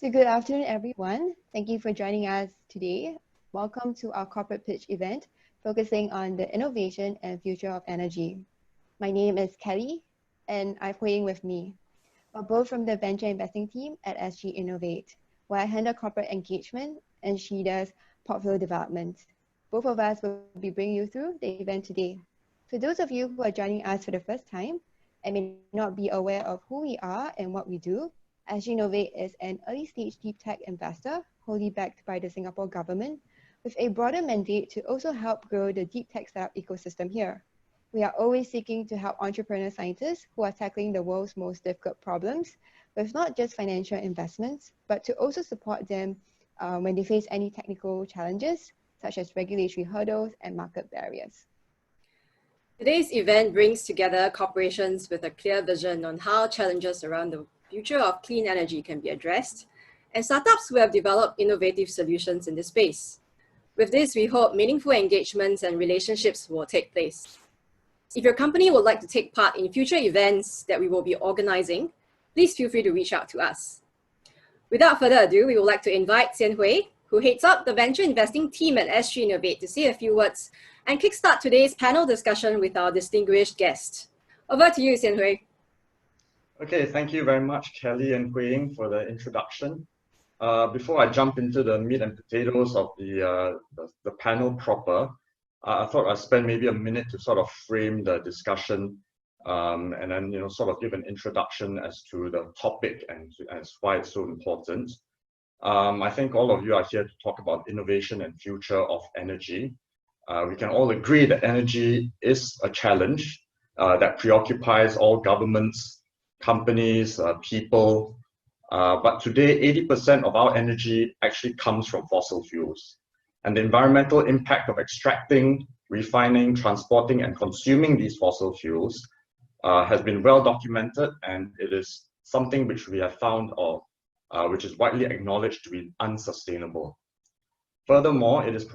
So good afternoon, everyone. Thank you for joining us today. Welcome to our corporate pitch event, focusing on the innovation and future of energy. My name is Kelly, and I have Hui with me. We're both from the venture investing team at SGInnovate, where I handle corporate engagement and she does portfolio development. Both of us will be bringing you through the event today. For those of you who are joining us for the first time and may not be aware of who we are and what we do, SGInnovate is an early-stage deep tech investor wholly backed by the Singapore government with a broader mandate to also help grow the deep tech startup ecosystem here. We are always seeking to help entrepreneur scientists who are tackling the world's most difficult problems with not just financial investments, but to also support them when they face any technical challenges, such as regulatory hurdles and market barriers. Today's event brings together corporations with a clear vision on how challenges around the future of clean energy can be addressed, and startups who have developed innovative solutions in this space. With this, we hope meaningful engagements and relationships will take place. If your company would like to take part in future events that we will be organizing, please feel free to reach out to us. Without further ado, we would like to invite Xian Hui, who heads up the venture investing team at SGInnovate, to say a few words and kickstart today's panel discussion with our distinguished guest. Over to you, Xian Hui. Okay, thank you very much, Kelly and Hui Ying, for the introduction. Before I jump into the meat and potatoes of the panel proper, I thought I'd spend maybe a minute to sort of frame the discussion and then sort of give an introduction as to the topic and as why it's so important. I think all of you are here to talk about innovation and future of energy. We can all agree that energy is a challenge that preoccupies all governments, companies, people, but today 80% of our energy actually comes from fossil fuels. And the environmental impact of extracting, refining, transporting, and consuming these fossil fuels has been well documented, and it is something which we have found which is widely acknowledged to be unsustainable. Furthermore, it is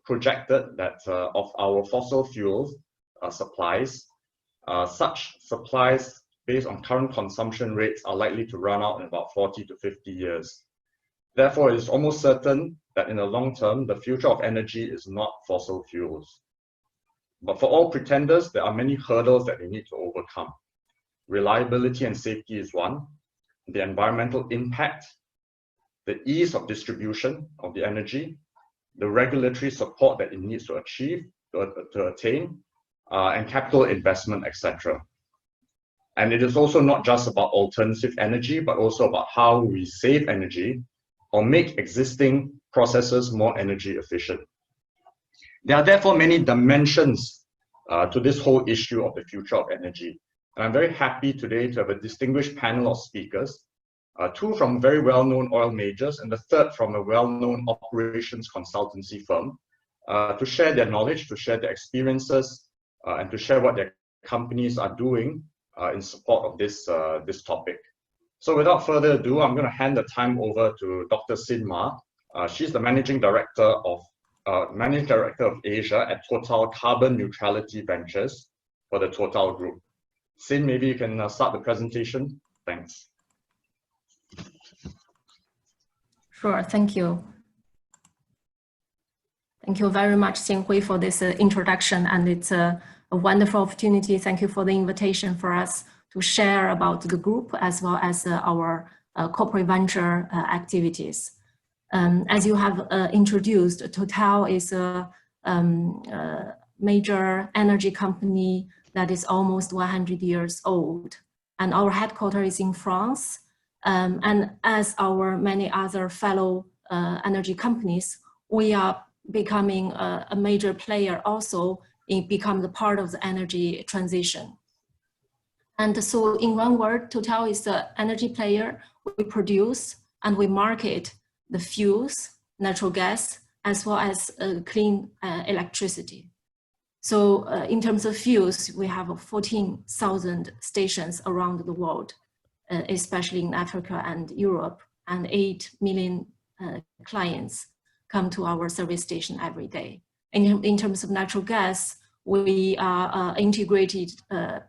projected that of our fossil fuels supplies, such supplies based on current consumption rates are likely to run out in about 40 to 50 years. Therefore, it is almost certain that in the long term, the future of energy is not fossil fuels. But for all pretenders, there are many hurdles that they need to overcome. Reliability and safety is one. The environmental impact, the ease of distribution of the energy, the regulatory support that it needs to achieve, to attain, and capital investment, etc. And it is also not just about alternative energy, but also about how we save energy or make existing processes more energy efficient. There are therefore many dimensions to this whole issue of the future of energy. And I'm very happy today to have a distinguished panel of speakers, two from very well-known oil majors and the third from a well-known operations consultancy firm, to share their knowledge, to share their experiences, and to share what their companies are doing in support of this topic. So without further ado, I'm going to hand the time over to Dr. Sin Ma. She's the Managing Director of Asia at Total Carbon Neutrality Ventures for the Total Group. Sin, maybe you can start the presentation. Thanks. Sure, thank you. Thank you very much, Xian Hui, for this introduction, and it's a wonderful opportunity. Thank you for the invitation for us to share about the group as well as our corporate venture activities. As you have introduced, Total is a major energy company that is almost 100 years old, and our headquarters is in France. And as our many other fellow energy companies, we are becoming a major player also in becoming the part of the energy transition. And so in one word, Total is the energy player. We produce and we market the fuels, natural gas, as well as clean electricity. So in terms of fuels, we have 14,000 stations around the world, especially in Africa and Europe, and 8 million clients come to our service station every day. In terms of natural gas, we are an integrated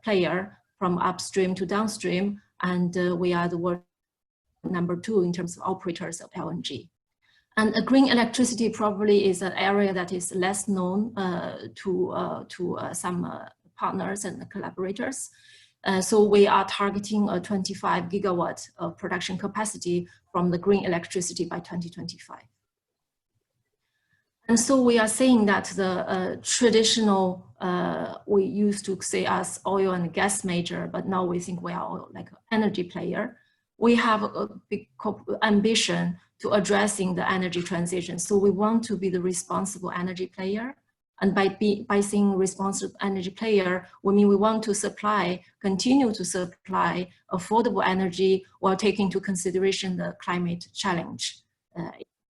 player from upstream to downstream, and we are the world number 2 in terms of operators of LNG. And green electricity probably is an area that is less known to some partners and collaborators. So we are targeting a 25 gigawatt of production capacity from the green electricity by 2025. And so we are saying that the traditional, we used to say as oil and gas major, but now we think we are like an energy player. We have a big ambition to addressing the energy transition. So we want to be the responsible energy player. And by saying responsible energy player, we mean we want to continue to supply affordable energy while taking into consideration the climate challenge,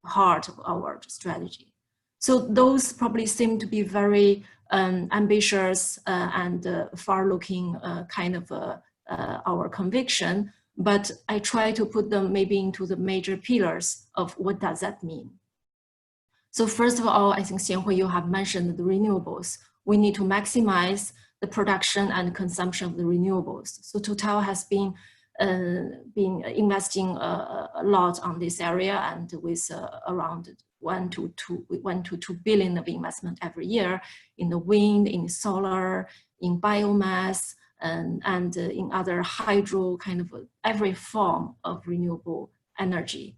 heart of our strategy. So those probably seem to be very ambitious and far-looking kind of our conviction, but I try to put them maybe into the major pillars of what does that mean. So first of all, I think Xianhui, you have mentioned the renewables. We need to maximize the production and consumption of the renewables. So Total has been investing a lot on this area, and with around 1 to 2 billion of investment every year in the wind, in solar, in biomass, and in other hydro, kind of every form of renewable energy.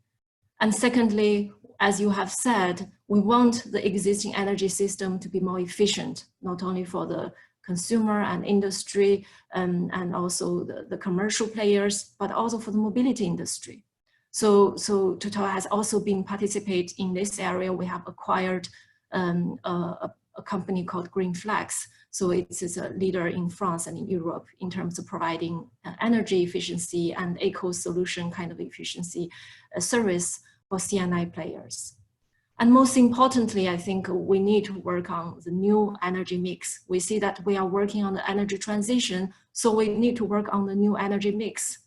And secondly, as you have said, we want the existing energy system to be more efficient, not only for the consumer and industry and also the commercial players, but also for the mobility industry. So Total has also been participating in this area. We have acquired a company called Green Flex. So it's a leader in France and in Europe in terms of providing energy efficiency and eco-solution kind of efficiency service for C&I players. And most importantly, I think we need to work on the new energy mix. We see that we are working on the energy transition, so we need to work on the new energy mix.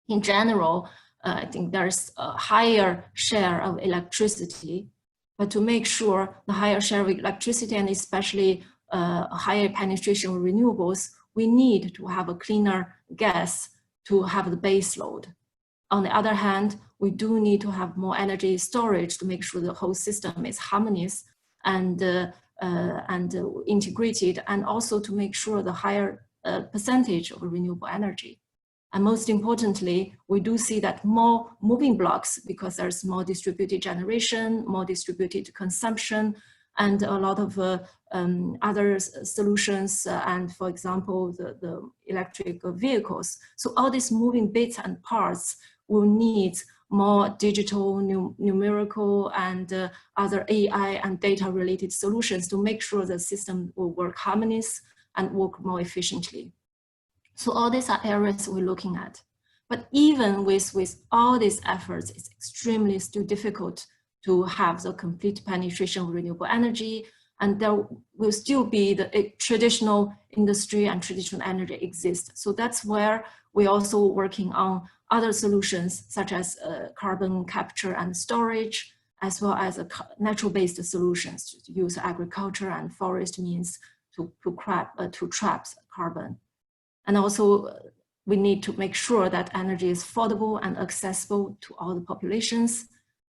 In general, I think there's a higher share of electricity, but to make sure the higher share of electricity and especially a higher penetration of renewables, we need to have a cleaner gas to have the base load. On the other hand, we do need to have more energy storage to make sure the whole system is harmonious and integrated, and also to make sure the higher percentage of renewable energy. And most importantly, we do see that more moving blocks, because there's more distributed generation, more distributed consumption, and a lot of other solutions, and for example, the electric vehicles. So all these moving bits and parts will need more digital, numerical, and other AI and data related solutions to make sure the system will work harmonious and work more efficiently. So all these are areas we're looking at. But even with all these efforts, it's extremely still difficult to have the complete penetration of renewable energy, and there will still be the traditional industry and traditional energy exist. So that's where we're also working on other solutions such as carbon capture and storage, as well as natural-based solutions to use agriculture and forest means to trap carbon. And also we need to make sure that energy is affordable and accessible to all the populations.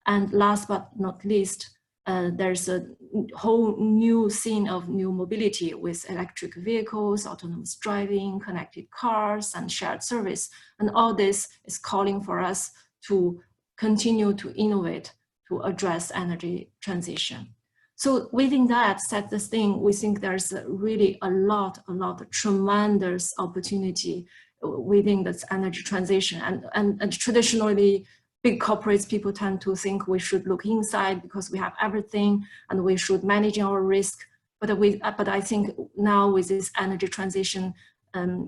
And last but not least, there's a whole new scene of new mobility with electric vehicles, autonomous driving, connected cars, and shared service. And all this is calling for us to continue to innovate to address energy transition. So within that set the thing, we think there's really a lot of tremendous opportunity within this energy transition. And traditionally, big corporates, people tend to think we should look inside because we have everything and we should manage our risk. But I think now with this energy transition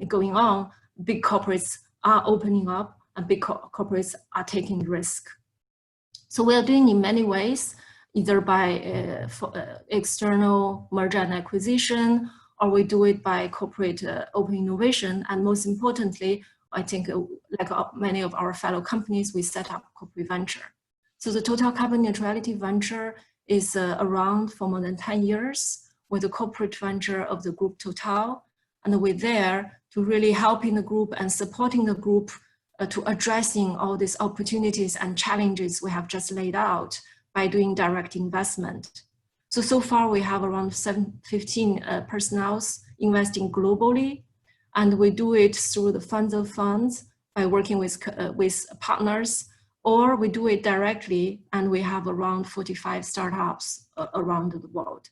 going on, big corporates are opening up and big corporates are taking risk. So we are doing in many ways, either by external merger and acquisition, or we do it by corporate open innovation. And most importantly, I think like many of our fellow companies, we set up corporate venture. So the Total Carbon Neutrality Venture is around for more than 10 years with the corporate venture of the group Total. And we're there to really helping the group and supporting the group to addressing all these opportunities and challenges we have just laid out by doing direct investment. So far we have around 15 personnel investing globally, and we do it through the funds of funds by working with partners, or we do it directly, and we have around 45 startups around the world.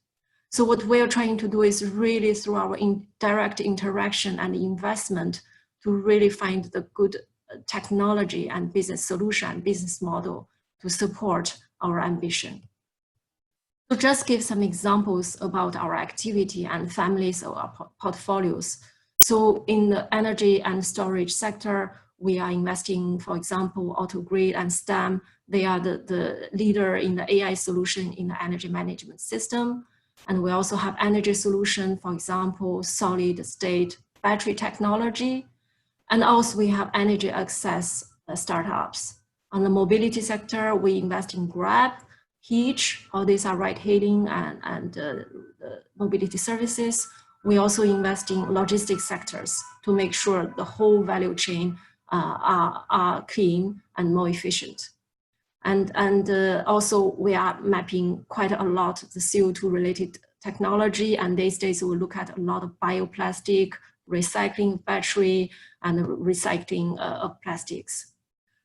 So what we are trying to do is really through our direct interaction and investment to really find the good technology and business solution, business model to support our ambition. To just give some examples about our activity and families of our portfolios. So in the energy and storage sector, we are investing, for example, AutoGrid and STEM. They are the leader in the AI solution in the energy management system. And we also have energy solution, for example, solid state battery technology. And also we have energy access startups. On the mobility sector, we invest in Grab, Hitch, all these are ride-hailing and mobility services. We also invest in logistics sectors to make sure the whole value chain are clean and more efficient. And also we are mapping quite a lot of the CO2 related technology, and these days we look at a lot of bioplastic, recycling of battery, and recycling of plastics.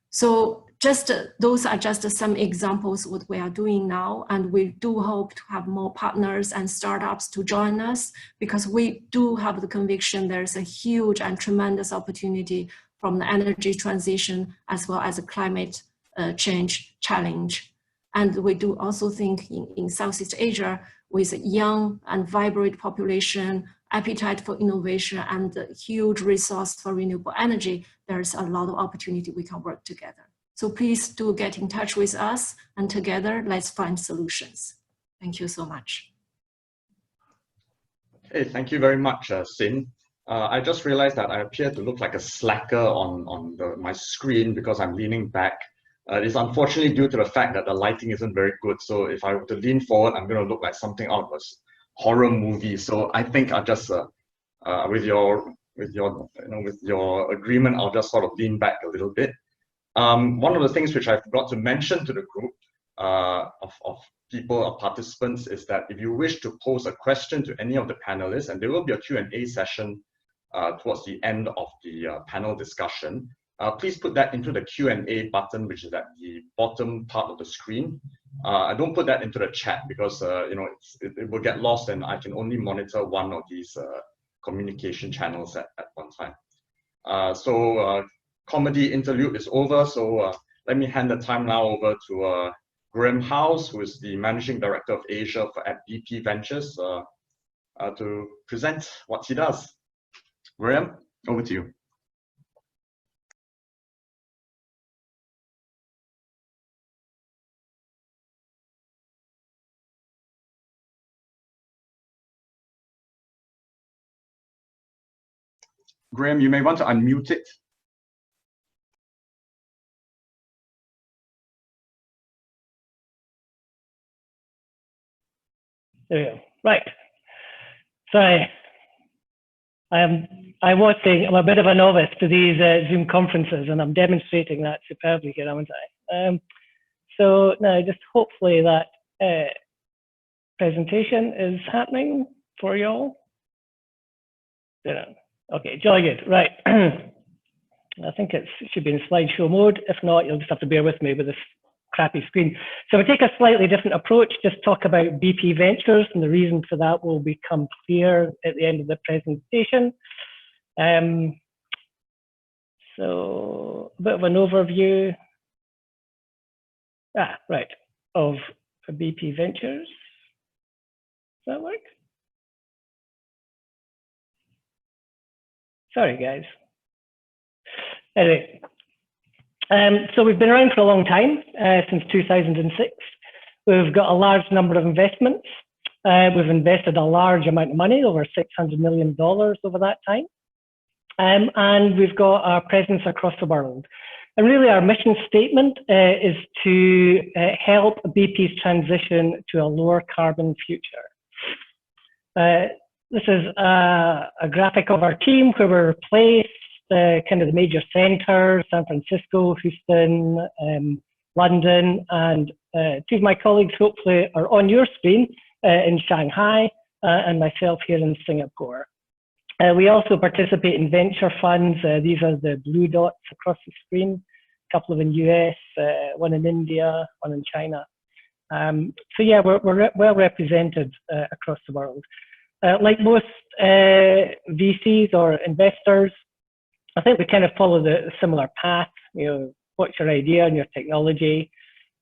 So just those are just some examples what we are doing now, and we do hope to have more partners and startups to join us, because we do have the conviction there's a huge and tremendous opportunity from the energy transition as well as a climate change challenge. And we do also think in Southeast Asia, with a young and vibrant population, appetite for innovation, and a huge resource for renewable energy, there's a lot of opportunity we can work together. So please do get in touch with us, and together let's find solutions. Thank you so much. Hey, thank you very much, Sin. I just realized that I appear to look like a slacker on my screen because I'm leaning back. It's unfortunately due to the fact that the lighting isn't very good. So if I were to lean forward, I'm going to look like something out of a horror movie. So I think I'll just, with your agreement, I'll just sort of lean back a little bit. One of the things which I forgot to mention to the group of people or participants is that if you wish to pose a question to any of the panelists, and there will be a Q&A session towards the end of the panel discussion, please put that into the Q&A button, which is at the bottom part of the screen. I don't put that into the chat because it will get lost, and I can only monitor one of these communication channels at one time. So comedy interlude is over. So let me hand the time now over to Graham House, who is the Managing Director of Asia at BP Ventures, to present what he does. Graham, over to you. Graham, you may want to unmute it. There we go. Right. Sorry. I was saying I'm a bit of a novice to these Zoom conferences, and I'm demonstrating that superbly here, haven't I? So now just hopefully that presentation is happening for you all. Okay, jolly good. Right. I think it should be in slideshow mode. If not, you'll just have to bear with me with this crappy screen. So we take a slightly different approach, just talk about BP Ventures, and the reason for that will become clear at the end of the presentation. So a bit of an overview, right, of BP Ventures. Does that work? Sorry, guys. Anyway. So we've been around for a long time, since 2006. We've got a large number of investments. We've invested a large amount of money, over $600 million over that time. And we've got our presence across the world. And really our mission statement is to help BP's transition to a lower carbon future. This is a graphic of our team, where we're placed kind of the major centres, San Francisco, Houston, London, and two of my colleagues hopefully are on your screen in Shanghai, and myself here in Singapore. We also participate in venture funds. These are the blue dots across the screen, a couple of in US, one in India, one in China. So yeah, we're well represented across the world. Like most VCs or investors, I think we kind of follow the similar path. You know, what's your idea and your technology?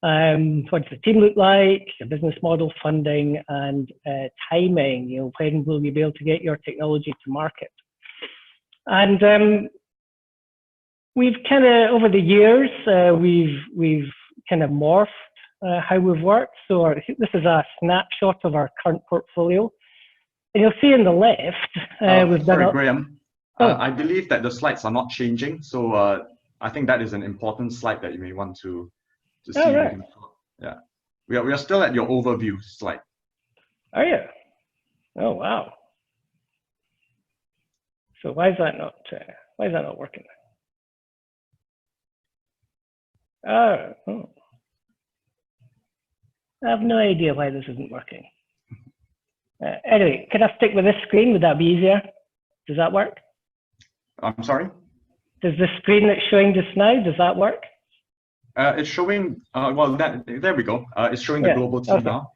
What does the team look like? Your business model, funding, and timing. You know, when will you be able to get your technology to market? And we've kind of over the years we've kind of morphed how we've worked. So this is a snapshot of our current portfolio. And you'll see on the left, we've sorry, done. Graham. I believe that the slides are not changing, so I think that is an important slide that you may want to see. Oh, right. Yeah, we are still at your overview slide. Are you? Oh wow. So why is that not working? Oh, I have no idea why this isn't working. Anyway, can I stick with this screen? Would that be easier? Does that work? I'm sorry? Does the screen that's showing just now, does that work? It's showing, well, there we go. It's showing the global team now.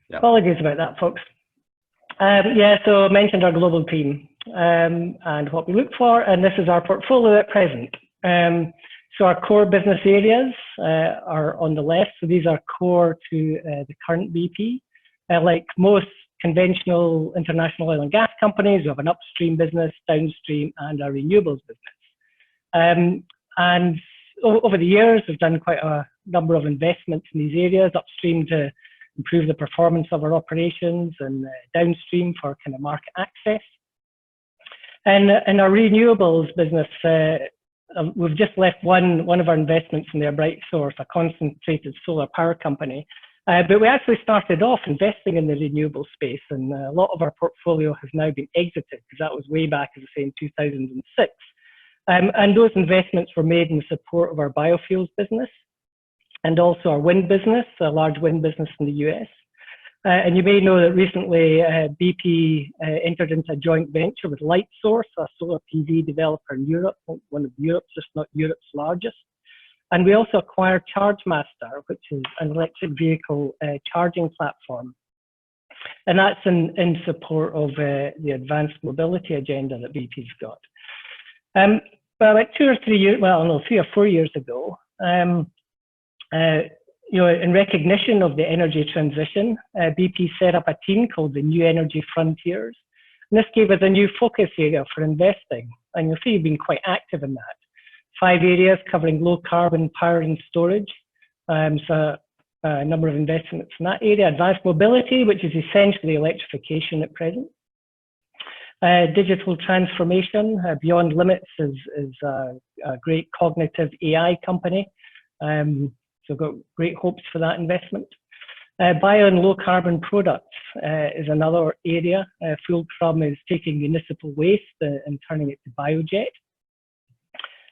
Yeah. Apologies about that, folks. Yeah, so I mentioned our global team and what we look for, and this is our portfolio at present. So our core business areas are on the left. So these are core to the current BP. Like most conventional international oil and gas companies, we have an upstream business, downstream, and a renewables business. And over the years, we've done quite a number of investments in these areas, upstream to improve the performance of our operations, and downstream for kind of market access. And in our renewables business, we've just left one of our investments in their Bright Source, a concentrated solar power company. But we actually started off investing in the renewable space, and a lot of our portfolio has now been exited, because that was way back, as I say, in 2006. And those investments were made in support of our biofuels business, and also our wind business, a large wind business in the US. And you may know that recently BP entered into a joint venture with Lightsource, a solar PV developer in Europe, one of Europe's, if not Europe's largest. And we also acquired ChargeMaster, which is an electric vehicle charging platform. And that's in support of the advanced mobility agenda that BP's got. Well, like 2 or 3 years, well, no, 3 or 4 years ago, you know, in recognition of the energy transition, BP set up a team called the New Energy Frontiers. And this gave us a new focus area for investing. And you'll see we've been quite active in that. 5 areas covering low carbon power and storage. So a number of investments in that area. Advanced mobility, which is essentially electrification at present. Digital transformation. Beyond Limits is a great cognitive AI company. So got great hopes for that investment. Bio and low carbon products is another area. Fulcrum is taking municipal waste and turning it to biojet.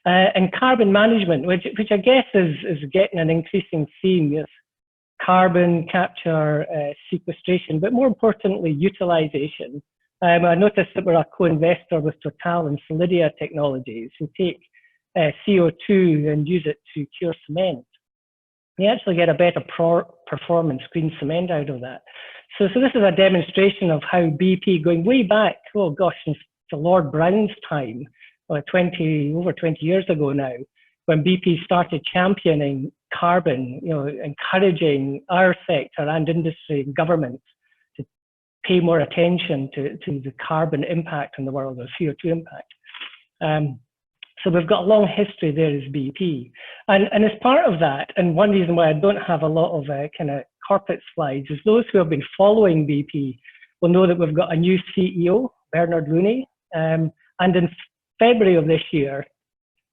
And carbon management, which I guess is getting an increasing theme. Yes, carbon capture, sequestration, but more importantly, utilization. I noticed that we're a co-investor with Total and Solidia Technologies, who take CO2 and use it to cure cement. You actually get a better performance green cement out of that. So this is a demonstration of how BP, going way back, oh gosh, since the Lord Brown's time, over 20 years ago now, when BP started championing carbon, you know, encouraging our sector and industry and governments to pay more attention to the carbon impact in the world, the CO2 impact. So we've got a long history there as BP. And as part of that, and one reason why I don't have a lot of kind of corporate slides is those who have been following BP will know that we've got a new CEO, Bernard Looney. And in February of this year,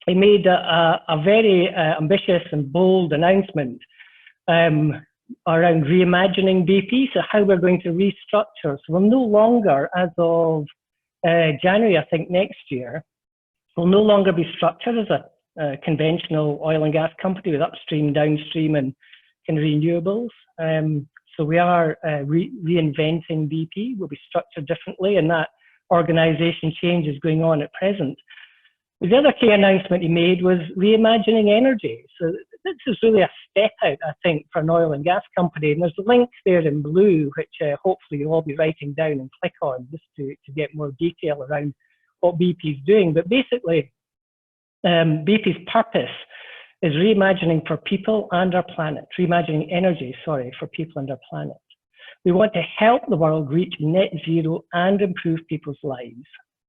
he made a very ambitious and bold announcement around reimagining BP, so how we're going to restructure. So we'll no longer, as of January, I think, next year, will no longer be structured as a conventional oil and gas company with upstream, downstream, and renewables. So we are reinventing BP. We'll be structured differently, and that organisation change is going on at present. The other key announcement he made was reimagining energy. So this is really a step out, I think, for an oil and gas company. And there's links there in blue, which hopefully you'll all be writing down and click on just to get more detail around what BP is doing. But basically, BP's purpose is reimagining for people and our planet, reimagining energy, sorry, for people and our planet. We want to help the world reach net zero and improve people's lives.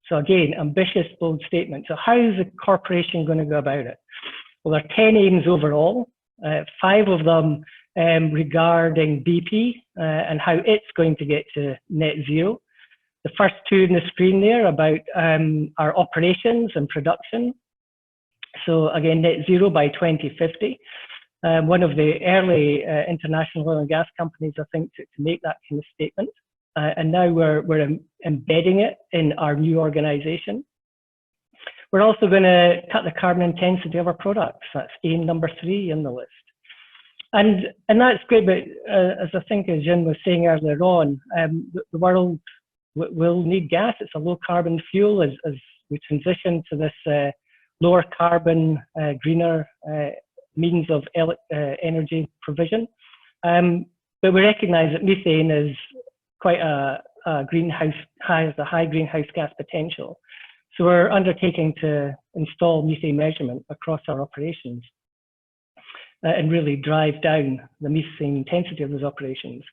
So again, ambitious, bold statement. So how is the corporation going to go about it? Well, there are 10 aims overall, 5 of them regarding BP and how it's going to get to net zero. The first 2 in the screen there about our operations and production. So again, net zero by 2050. One of the early international oil and gas companies, I think, to make that kind of statement. And now we're embedding it in our new organization. We're also going to cut the carbon intensity of our products. That's aim number 3 in the list. And that's great, but as I think as Jin was saying earlier on, the world will need gas. It's a low carbon fuel as we transition to this lower carbon, greener means of energy provision. But we recognize that methane is quite a has a high greenhouse gas potential. So we're undertaking to install methane measurement across our operations and really drive down the methane intensity of those operations.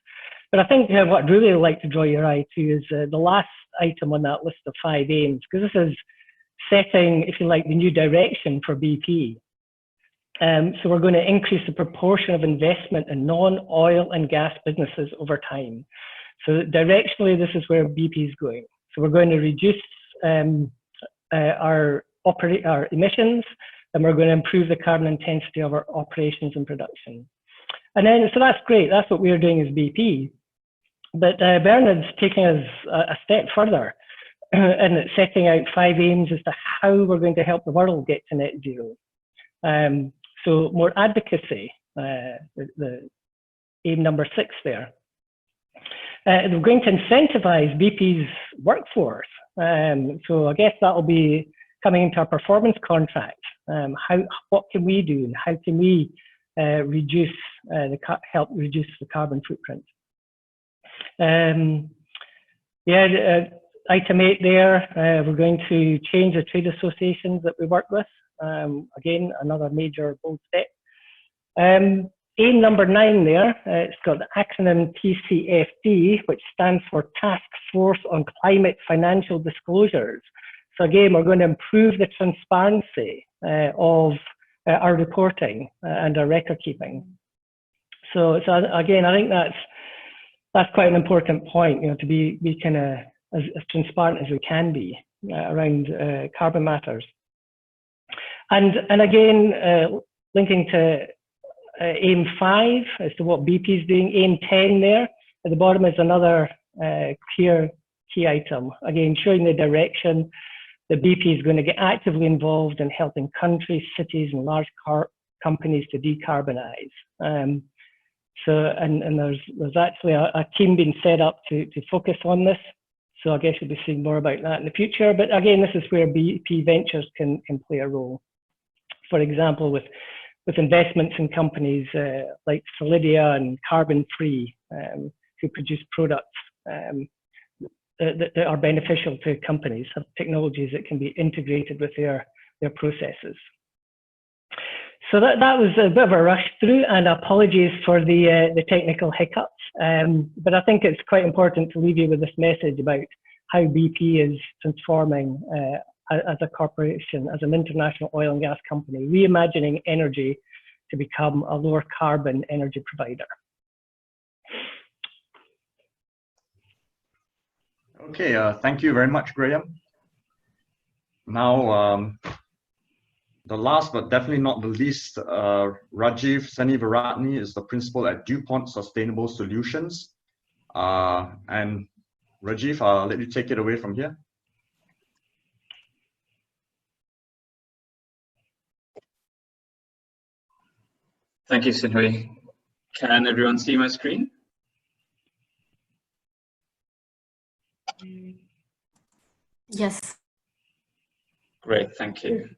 But I think what I'd really like to draw your eye to is the last item on that list of 5 aims, because this is setting, if you like, the new direction for BP. So we're going to increase the proportion of investment in non-oil and gas businesses over time. So directionally, this is where BP is going. So we're going to reduce our emissions, and we're going to improve the carbon intensity of our operations and production. And then, so that's great. That's what we're doing as BP. But Bernard's taking us a step further and it's setting out 5 aims as to how we're going to help the world get to net zero. So more advocacy, the aim number 6 there. We're going to incentivize BP's workforce. So I guess that will be coming into our performance contract. What can we do, and how can we help reduce the carbon footprint? Item 8 there, we're going to change the trade associations that we work with. Again, another major bold step. Aim number 9 there, it's got the acronym TCFD, which stands for Task Force on Climate Financial Disclosures. So again, we're going to improve the transparency of our reporting and our record keeping. So again, I think that's quite an important point, to be kind of as transparent as we can be around carbon matters. And again, linking to aim 5 as to what BP is doing, aim 10 there at the bottom is another clear key item. Again, showing the direction that BP is going to get actively involved in helping countries, cities, and large companies to decarbonize. And there's actually a team being set up to focus on this. So I guess we'll be seeing more about that in the future. But again, this is where BP Ventures can play a role. For example, with investments in companies like Solidia and Carbon Free, who produce products that are beneficial to companies, have technologies that can be integrated with their processes. So that was a bit of a rush through, and apologies for the technical hiccups. But I think it's quite important to leave you with this message about how BP is transforming as a corporation, as an international oil and gas company, reimagining energy to become a lower carbon energy provider. Okay, thank you very much, Graham. Now, the last but definitely not the least, Rajiv Senivaratne is the principal at DuPont Sustainable Solutions. And Rajiv, I'll let you take it away from here. Thank you, Sinhui. Can everyone see my screen? Yes. Great, thank you.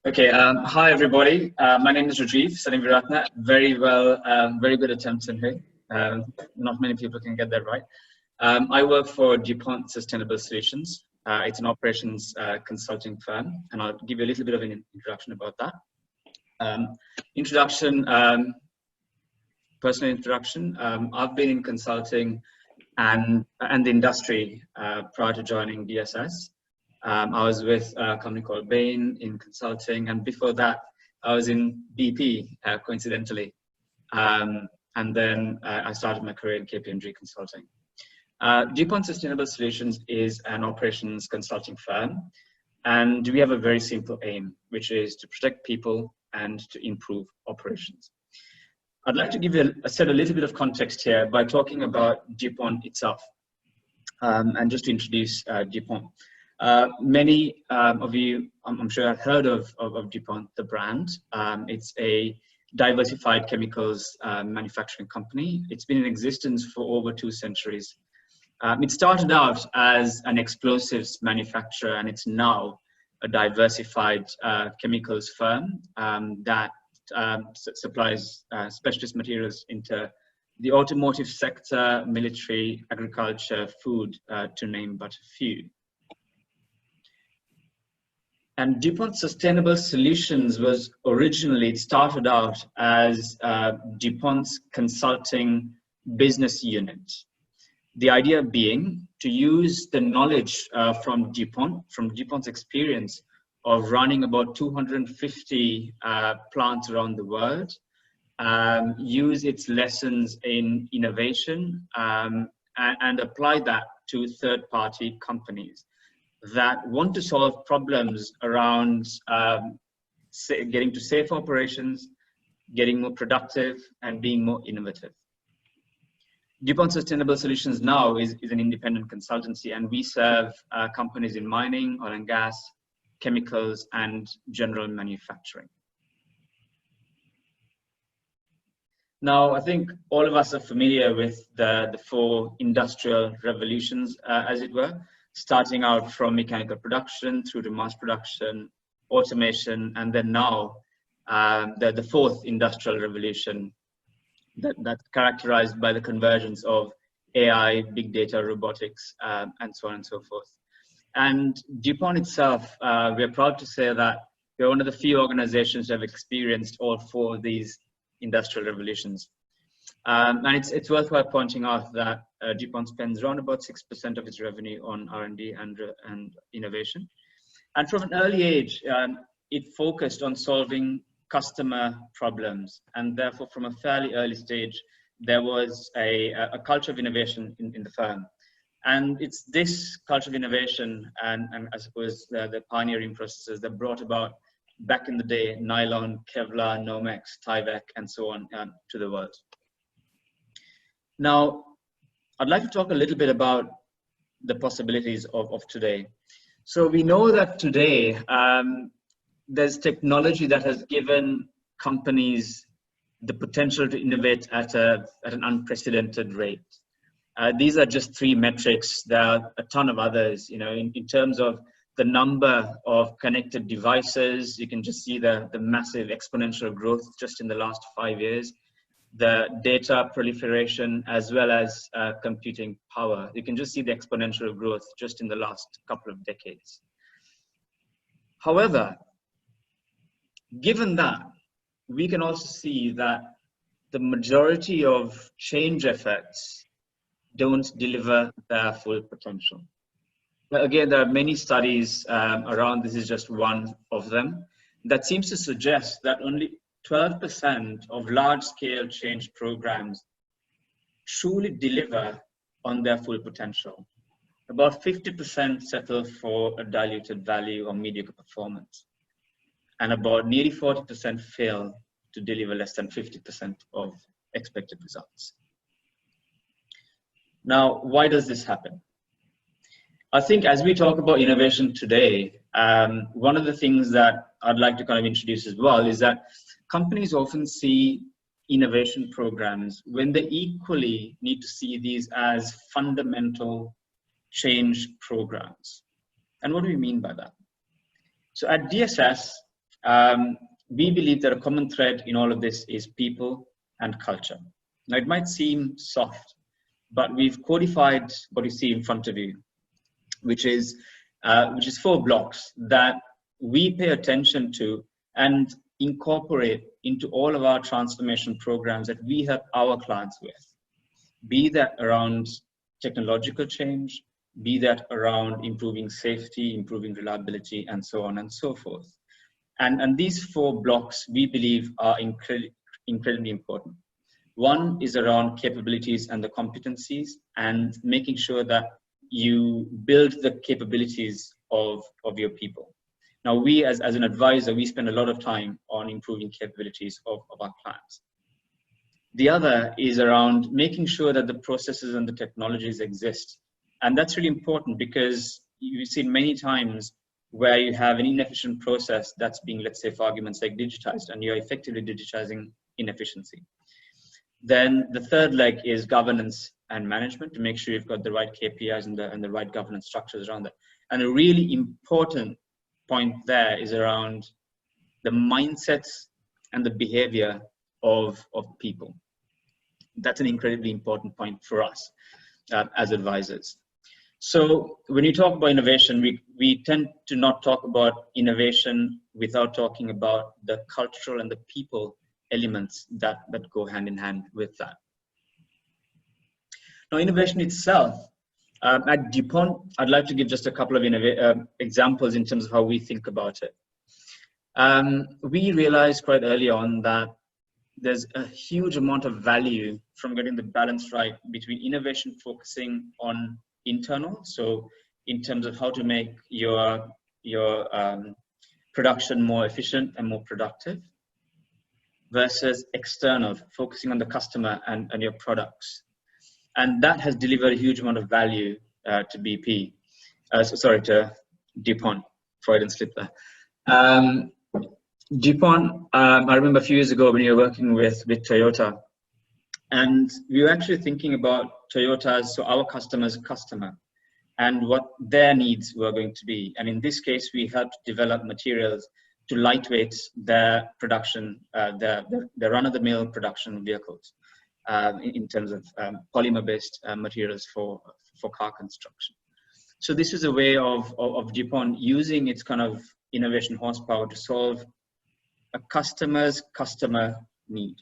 Okay, hi everybody. My name is Rajiv Sanivratna. Very good attempt, Sinhui. Not many people can get that right. I work for DuPont Sustainable Solutions. It's an operations consulting firm, and I'll give you a little bit of an introduction about that. Personal introduction. I've been in consulting and the industry prior to joining DSS. I was with a company called Bain in consulting, and before that, I was in BP, coincidentally. And then I started my career in KPMG Consulting. DuPont Sustainable Solutions is an operations consulting firm, and we have a very simple aim, which is to protect people and to improve operations. I'd like to give you a little bit of context here by talking about DuPont itself, and just to introduce DuPont. Many of you, I'm sure, have heard of DuPont, the brand. It's a diversified chemicals manufacturing company. It's been in existence for over 2 centuries. It started out as an explosives manufacturer, and it's now a diversified chemicals firm that supplies specialist materials into the automotive sector, military, agriculture, food, to name but a few. And DuPont Sustainable Solutions was originally, it started out as DuPont's consulting business unit. The idea being to use the knowledge from DuPont's experience of running about 250 plants around the world, use its lessons in innovation and apply that to third-party companies that want to solve problems around getting to safe operations, getting more productive, and being more innovative. DuPont Sustainable Solutions now is an independent consultancy, and we serve companies in mining, oil and gas, chemicals, and general manufacturing. Now, I think all of us are familiar with the 4 industrial revolutions, as it were, starting out from mechanical production through to mass production, automation, and then now the 4th industrial revolution that's characterized by the convergence of AI, big data, robotics, and so on and so forth. And DuPont itself, we're proud to say that we're one of the few organizations that have experienced all 4 of these industrial revolutions. And it's worthwhile pointing out that DuPont spends around about 6% of its revenue on R&D and innovation. And from an early age, it focused on solving customer problems. And therefore, from a fairly early stage, there was a culture of innovation in the firm. And it's this culture of innovation and I suppose the pioneering processes that brought about, back in the day, nylon, Kevlar, Nomex, Tyvek, and so on to the world. Now, I'd like to talk a little bit about the possibilities of today. So we know that today there's technology that has given companies the potential to innovate at an unprecedented rate. These are just 3 metrics. There are a ton of others, you know, in terms of the number of connected devices. You can just see the massive exponential growth just in the last 5 years. The data proliferation as well as computing power. You can just see the exponential growth just in the last couple of decades. However, given that, we can also see that the majority of change efforts don't deliver their full potential. But again, there are many studies around, this is just one of them, that seems to suggest that only 12% of large-scale change programs truly deliver on their full potential. About 50% settle for a diluted value or mediocre performance. And about nearly 40% fail to deliver less than 50% of expected results. Now, why does this happen? I think as we talk about innovation today, one of the things that I'd like to kind of introduce as well is that companies often see innovation programs when they equally need to see these as fundamental change programs. And what do we mean by that? So at DSS, we believe that a common thread in all of this is people and culture. Now, it might seem soft, but we've codified what you see in front of you, which is 4 blocks that we pay attention to and incorporate into all of our transformation programs that we help our clients with, be that around technological change, be that around improving safety, improving reliability, and so on and so forth. And these 4 blocks, we believe, are incredibly important. One is around capabilities and the competencies, and making sure that you build the capabilities of your people. Now, we as an advisor, we spend a lot of time on improving capabilities of our clients. The other is around making sure that the processes and the technologies exist. And that's really important because you've seen many times where you have an inefficient process that's being, let's say, for argument's sake, digitized, and you're effectively digitizing inefficiency. Then the third leg is governance and management, to make sure you've got the right KPIs and the right governance structures around that. And a really important point there is around the mindsets and the behavior of people. That's an incredibly important point for us as advisors. So when you talk about innovation, we tend to not talk about innovation without talking about the cultural and the people elements that go hand in hand with that. Now, innovation itself, at DuPont, I'd like to give just a couple of examples in terms of how we think about it. We realized quite early on that there's a huge amount of value from getting the balance right between innovation focusing on internal, so in terms of how to make your production more efficient and more productive, versus external, focusing on the customer and your products. And that has delivered a huge amount of value to BP. To DuPont, Freudian slip there. DuPont, I remember a few years ago when you were working with Toyota, and we were actually thinking about Toyota's, so our customer's customer, and what their needs were going to be. And in this case, we helped develop materials to lightweight their production, their run-of-the-mill production vehicles, in terms of polymer-based materials for car construction. So this is a way of DuPont using its kind of innovation horsepower to solve a customer's customer need.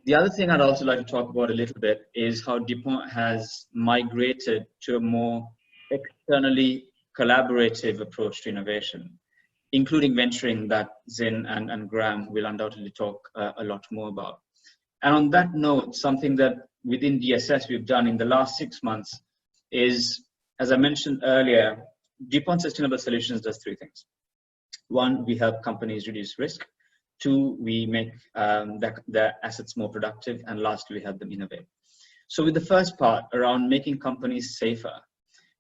The other thing I'd also like to talk about a little bit is how DuPont has migrated to a more externally collaborative approach to innovation, including venturing that Zin and Graham will undoubtedly talk a lot more about. And on that note, something that within DSS we've done in the last 6 months is, as I mentioned earlier, DuPont Sustainable Solutions does 3 things. 1, we help companies reduce risk. 2, we make their assets more productive. And lastly, we help them innovate. So with the first part around making companies safer,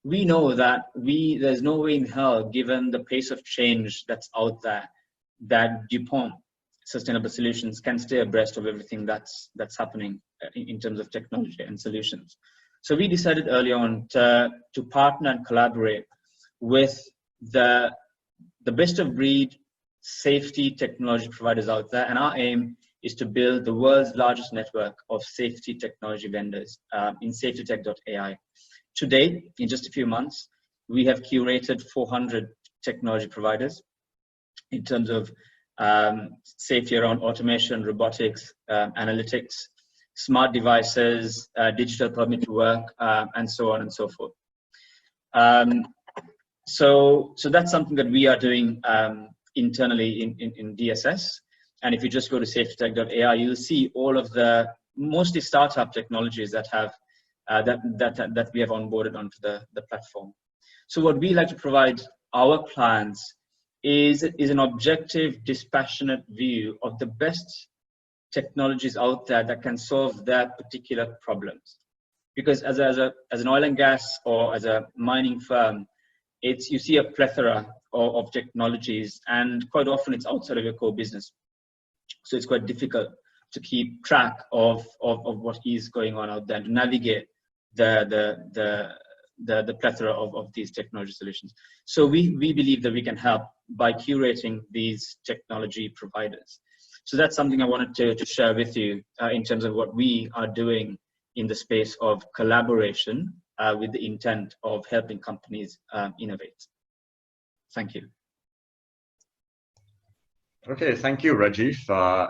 we know that there's no way in hell, given the pace of change that's out there, that DuPont Sustainable Solutions can stay abreast of everything that's happening in terms of technology and solutions. So we decided early on to partner and collaborate with the best of breed safety technology providers out there. And our aim is to build the world's largest network of safety technology vendors in safetytech.ai. To date, in just a few months, we have curated 400 technology providers in terms of safety around automation, robotics, analytics, smart devices, digital permit to work, and so on and so forth. So that's something that we are doing internally in DSS. And if you just go to safetytech.ai, you'll see all of the mostly startup technologies that have that we have onboarded onto the platform. So what we like to provide our clients is an objective, dispassionate view of the best technologies out there that can solve their particular problems. Because as an oil and gas or as a mining firm, you see a plethora of technologies, and quite often it's outside of your core business. So it's quite difficult to keep track of what is going on out there, to navigate the plethora of these technology solutions. So we believe that we can help by curating these technology providers. So that's something I wanted to share with you in terms of what we are doing in the space of collaboration with the intent of helping companies innovate. Thank you. Okay, thank you, Rajiv.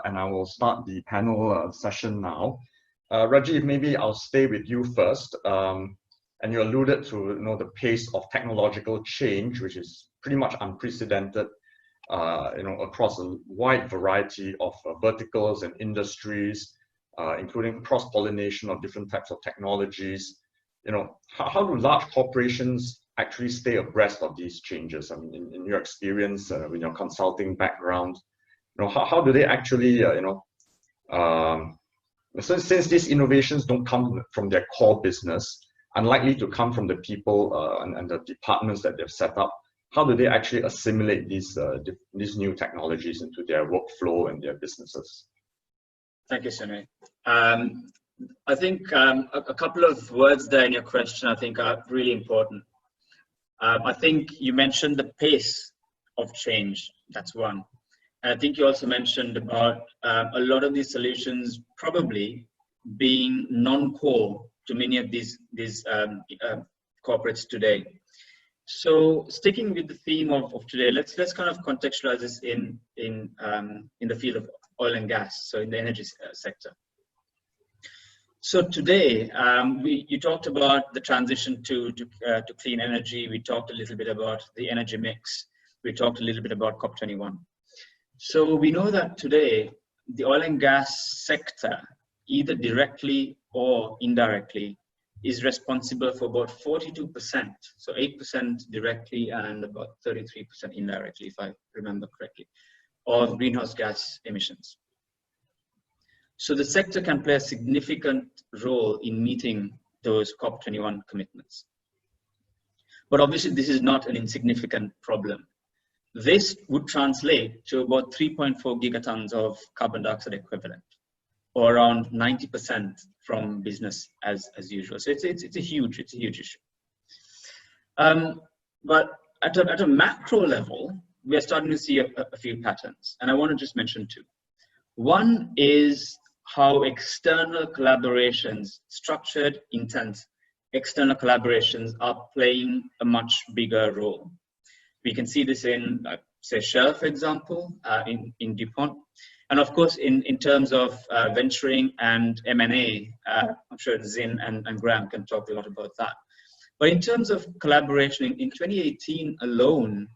And I will start the panel session now. Rajiv, maybe I'll stay with you first. And you alluded to the pace of technological change, which is pretty much unprecedented, across a wide variety of verticals and industries, including cross-pollination of different types of technologies. How do large corporations actually stay abreast of these changes? I mean, in your experience, with your consulting background, how do they actually, since these innovations don't come from their core business, unlikely to come from the people and the departments that they've set up, how do they actually assimilate these new technologies into their workflow and their businesses? Thank you, Sunny. I think a couple of words there in your question I think are really important. I think you mentioned the pace of change. That's one. And I think you also mentioned about a lot of these solutions probably being non-core to many of these corporates today. So sticking with the theme of today, let's kind of contextualize this in the field of oil and gas, so in the energy sector. So today, you talked about the transition to clean energy. We talked a little bit about the energy mix. We talked a little bit about COP21. So we know that today, the oil and gas sector, either directly or indirectly, is responsible for about 42%, so 8% directly and about 33% indirectly, if I remember correctly, of greenhouse gas emissions. So the sector can play a significant role in meeting those COP21 commitments. But obviously, this is not an insignificant problem. This would translate to about 3.4 gigatons of carbon dioxide equivalent, or around 90% from business as usual. So it's a huge issue. But at a macro level, we are starting to see a few patterns, and I want to just mention two. One is how external collaborations, structured, intense external collaborations, are playing a much bigger role. We can see this in, say, Shell, for example, in DuPont. And of course, in terms of venturing and M&A, I'm sure Zin and Graham can talk a lot about that. But in terms of collaboration, in 2018 alone,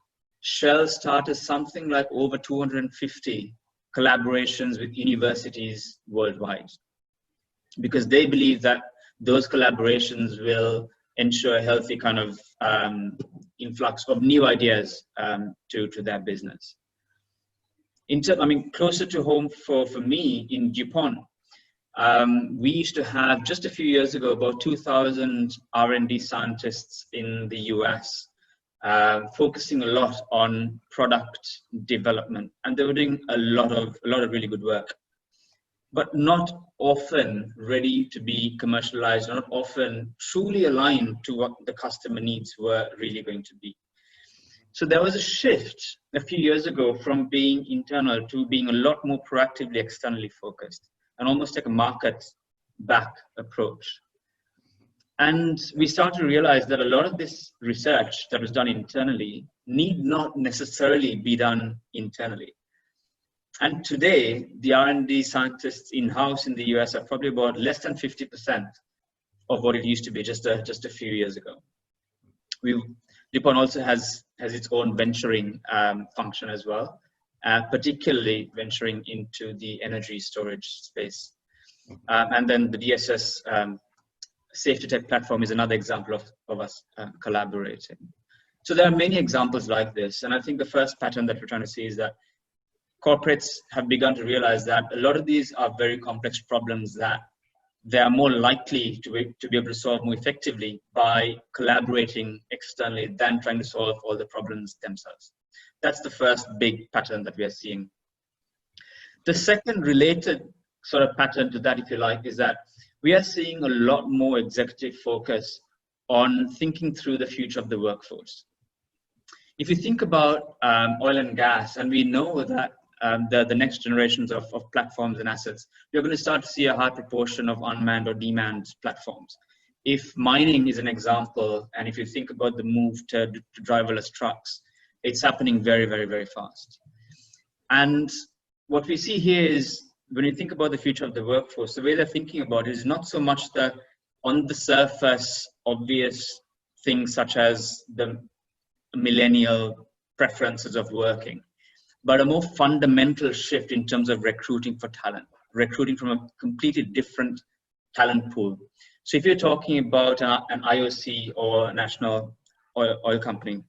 Shell started something like over 250 collaborations with universities worldwide, because they believe that those collaborations will ensure a healthy kind of influx of new ideas to their business. Closer to home for me in DuPont, we used to have, just a few years ago, about 2,000 R&D scientists in the US, focusing a lot on product development, and they were doing a lot of really good work, but not often ready to be commercialized, not often truly aligned to what the customer needs were really going to be. So there was a shift a few years ago from being internal to being a lot more proactively externally focused, and almost like a market back approach. And we started to realize that a lot of this research that was done internally need not necessarily be done internally. And today, the R&D scientists in-house in the US are probably about less than 50% of what it used to be just a few years ago. DuPont also has its own venturing function as well, particularly venturing into the energy storage space. And then the DSS safety tech platform is another example of us collaborating. So there are many examples like this. And I think the first pattern that we're trying to see is that corporates have begun to realize that a lot of these are very complex problems that they are more likely to be able to solve more effectively by collaborating externally than trying to solve all the problems themselves. That's the first big pattern that we are seeing. The second related sort of pattern to that, if you like, is that we are seeing a lot more executive focus on thinking through the future of the workforce. If you think about oil and gas, and we know that the next generations of platforms and assets, you're going to start to see a high proportion of unmanned or demanned platforms. If mining is an example, and if you think about the move to driverless trucks, it's happening very, very, very fast. And what we see here is, when you think about the future of the workforce, the way they're thinking about it is not so much the on the surface obvious things such as the millennial preferences of working, but a more fundamental shift in terms of recruiting for talent, recruiting from a completely different talent pool. So if you're talking about an IOC or a national oil company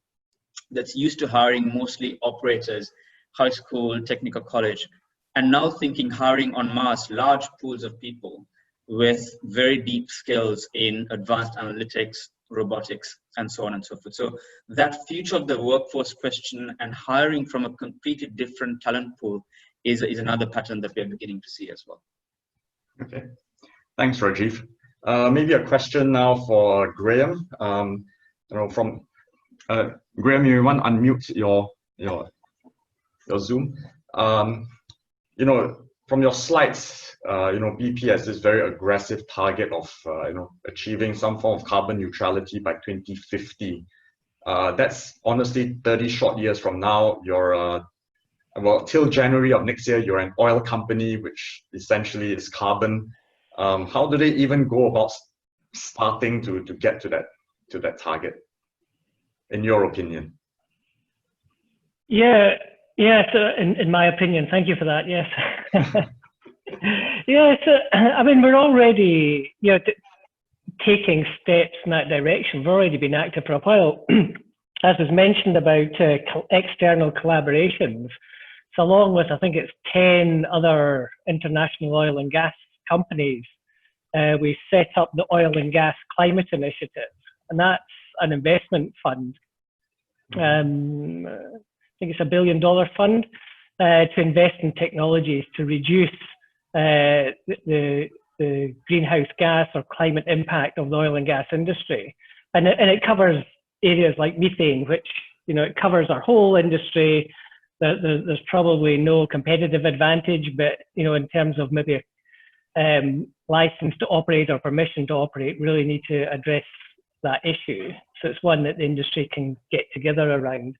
that's used to hiring mostly operators, high school, technical college, and now thinking hiring en masse large pools of people with very deep skills in advanced analytics, robotics, and so on and so forth. So that future of the workforce question and hiring from a completely different talent pool is another pattern that we're beginning to see as well. Okay, thanks, Rajiv. Maybe a question now for Graham. From Graham, you want to unmute your Zoom. From your slides, BP has this very aggressive target of achieving some form of carbon neutrality by 2050. That's honestly 30 short years from now. You're till January of next year, you're an oil company, which essentially is carbon. How do they even go about starting to get to that target, in your opinion? So in my opinion, thank you for that. Yes. I mean, we're already taking steps in that direction. We've already been active for a while. As was mentioned about external collaborations, so along with, I think it's 10 other international oil and gas companies, we set up the Oil and Gas Climate Initiative, and that's an investment fund. I think it's $1 billion fund to invest in technologies to reduce the greenhouse gas or climate impact of the oil and gas industry. And it covers areas like methane, which, it covers our whole industry. There's probably no competitive advantage, but, in terms of maybe license to operate or permission to operate, really need to address that issue. So it's one that the industry can get together around.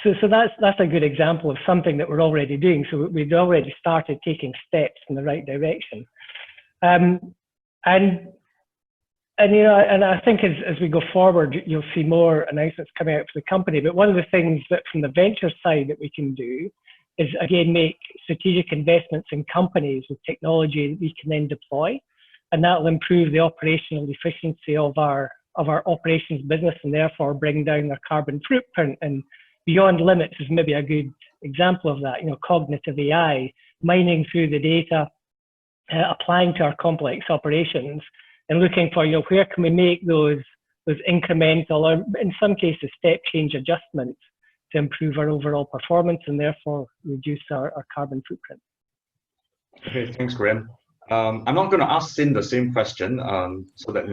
So that's a good example of something that we're already doing. So we've already started taking steps in the right direction. And I think as we go forward, you'll see more announcements coming out for the company. But one of the things that from the venture side that we can do is, again, make strategic investments in companies with technology that we can then deploy. And that will improve the operational efficiency of our operations business, and therefore bring down their carbon footprint. And Beyond Limits is maybe a good example of that. Cognitive AI, mining through the data, applying to our complex operations, and looking for where can we make those incremental, or in some cases step change adjustments to improve our overall performance and therefore reduce our carbon footprint. Okay, thanks, Graham. I'm not going to ask Sin the same question, so that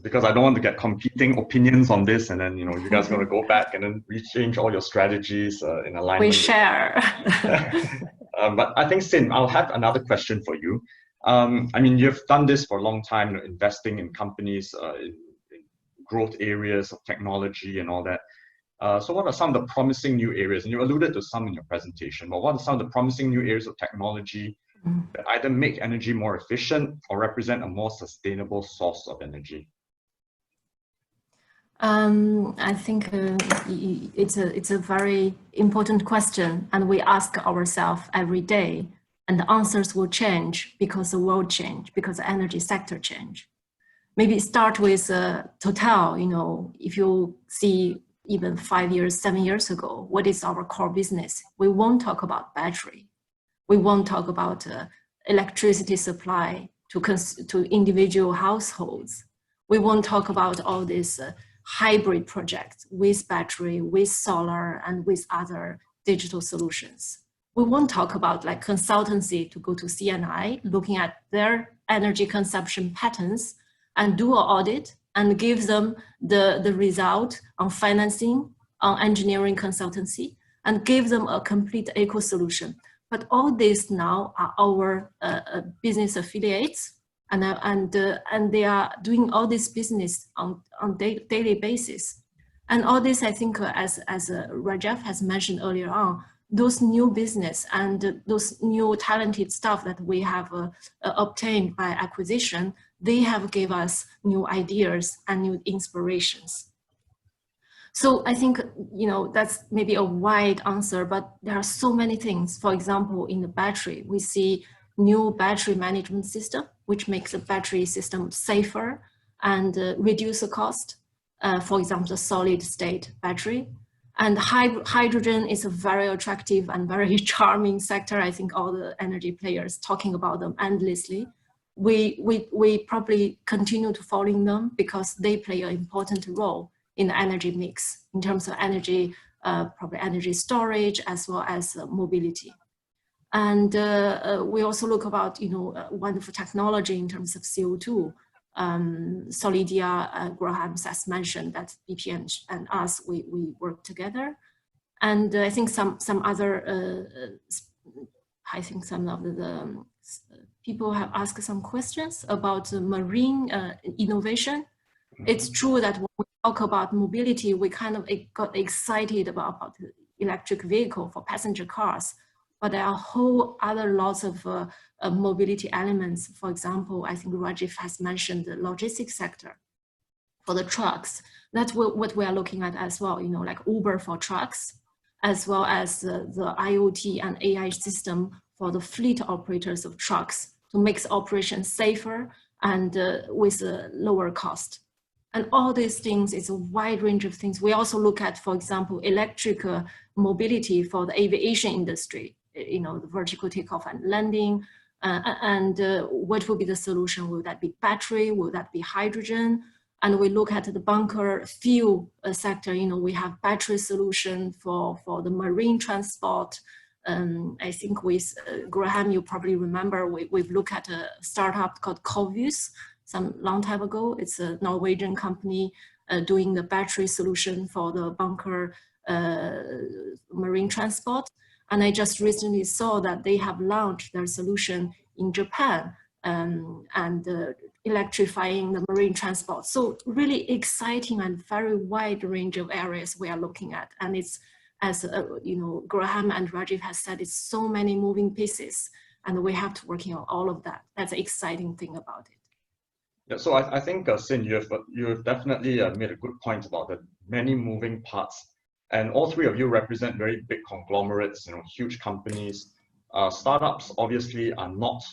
because I don't want to get competing opinions on this, and then you guys are going to go back and then rechange all your strategies in alignment. We share. But I think, Sin, I'll have another question for you. I mean, you've done this for a long time, investing in companies in growth areas of technology and all that. So what are some of the promising new areas? And you alluded to some in your presentation, but what are some of the promising new areas of technology that either make energy more efficient or represent a more sustainable source of energy? I think it's a very important question, and we ask ourselves every day, and the answers will change because the world change, because the energy sector change. Maybe start with Total. If you see even 5 years, 7 years ago, what is our core business? We won't talk about battery. We won't talk about electricity supply to individual households. We won't talk about all these hybrid projects with battery, with solar, and with other digital solutions. we won't talk about like consultancy to go to CNI, looking at their energy consumption patterns and do an audit and give them the result on financing, on engineering consultancy, and give them a complete eco solution. But all this now are our business affiliates, and they are doing all this business on daily basis. And all this, I think, as Rajaf has mentioned earlier on, those new business and those new talented staff that we have obtained by acquisition, they have gave us new ideas and new inspirations. So I think, you know, that's maybe a wide answer, but there are so many things. For example, in the battery, we see new battery management system, which makes the battery system safer and reduce the cost. For example, the solid state battery. And hydrogen is a very attractive and very charming sector. I think all the energy players talking about them endlessly. We probably continue to follow them because they play an important role in the energy mix in terms of energy, probably energy storage as well as mobility. And we also look about, you know, wonderful technology in terms of CO2. Solidia, Graham has mentioned that BP and us, we work together. And I think some other, I think some of the people have asked some questions about marine innovation. It's true that when we talk about mobility, we kind of got excited about the electric vehicle for passenger cars. But there are whole other lots of mobility elements. For example, I think Rajiv has mentioned the logistics sector for the trucks. That's what we are looking at as well, you know, like Uber for trucks, as well as the IoT and AI system for the fleet operators of trucks to make the operation safer and with a lower cost. And all these things, it's a wide range of things. We also look at, for example, electric mobility for the aviation industry. You know, the vertical takeoff and landing, and what will be the solution? Will that be battery? Will that be hydrogen? And we look at the bunker fuel sector. You know, we have battery solution for the marine transport. I think with Graham, you probably remember we've looked at a startup called Covus some long time ago. It's a Norwegian company doing the battery solution for the bunker marine transport. And I just recently saw that they have launched their solution in Japan and electrifying the marine transport. So really exciting and very wide range of areas we are looking at. And it's, as you know, Graham and Rajiv has said, it's so many moving pieces and we have to work on all of that. That's the exciting thing about it. Yeah, so I think, Sin, you've definitely made a good point about the many moving parts. And all three of you represent very big conglomerates, you know, huge companies. Startups obviously are not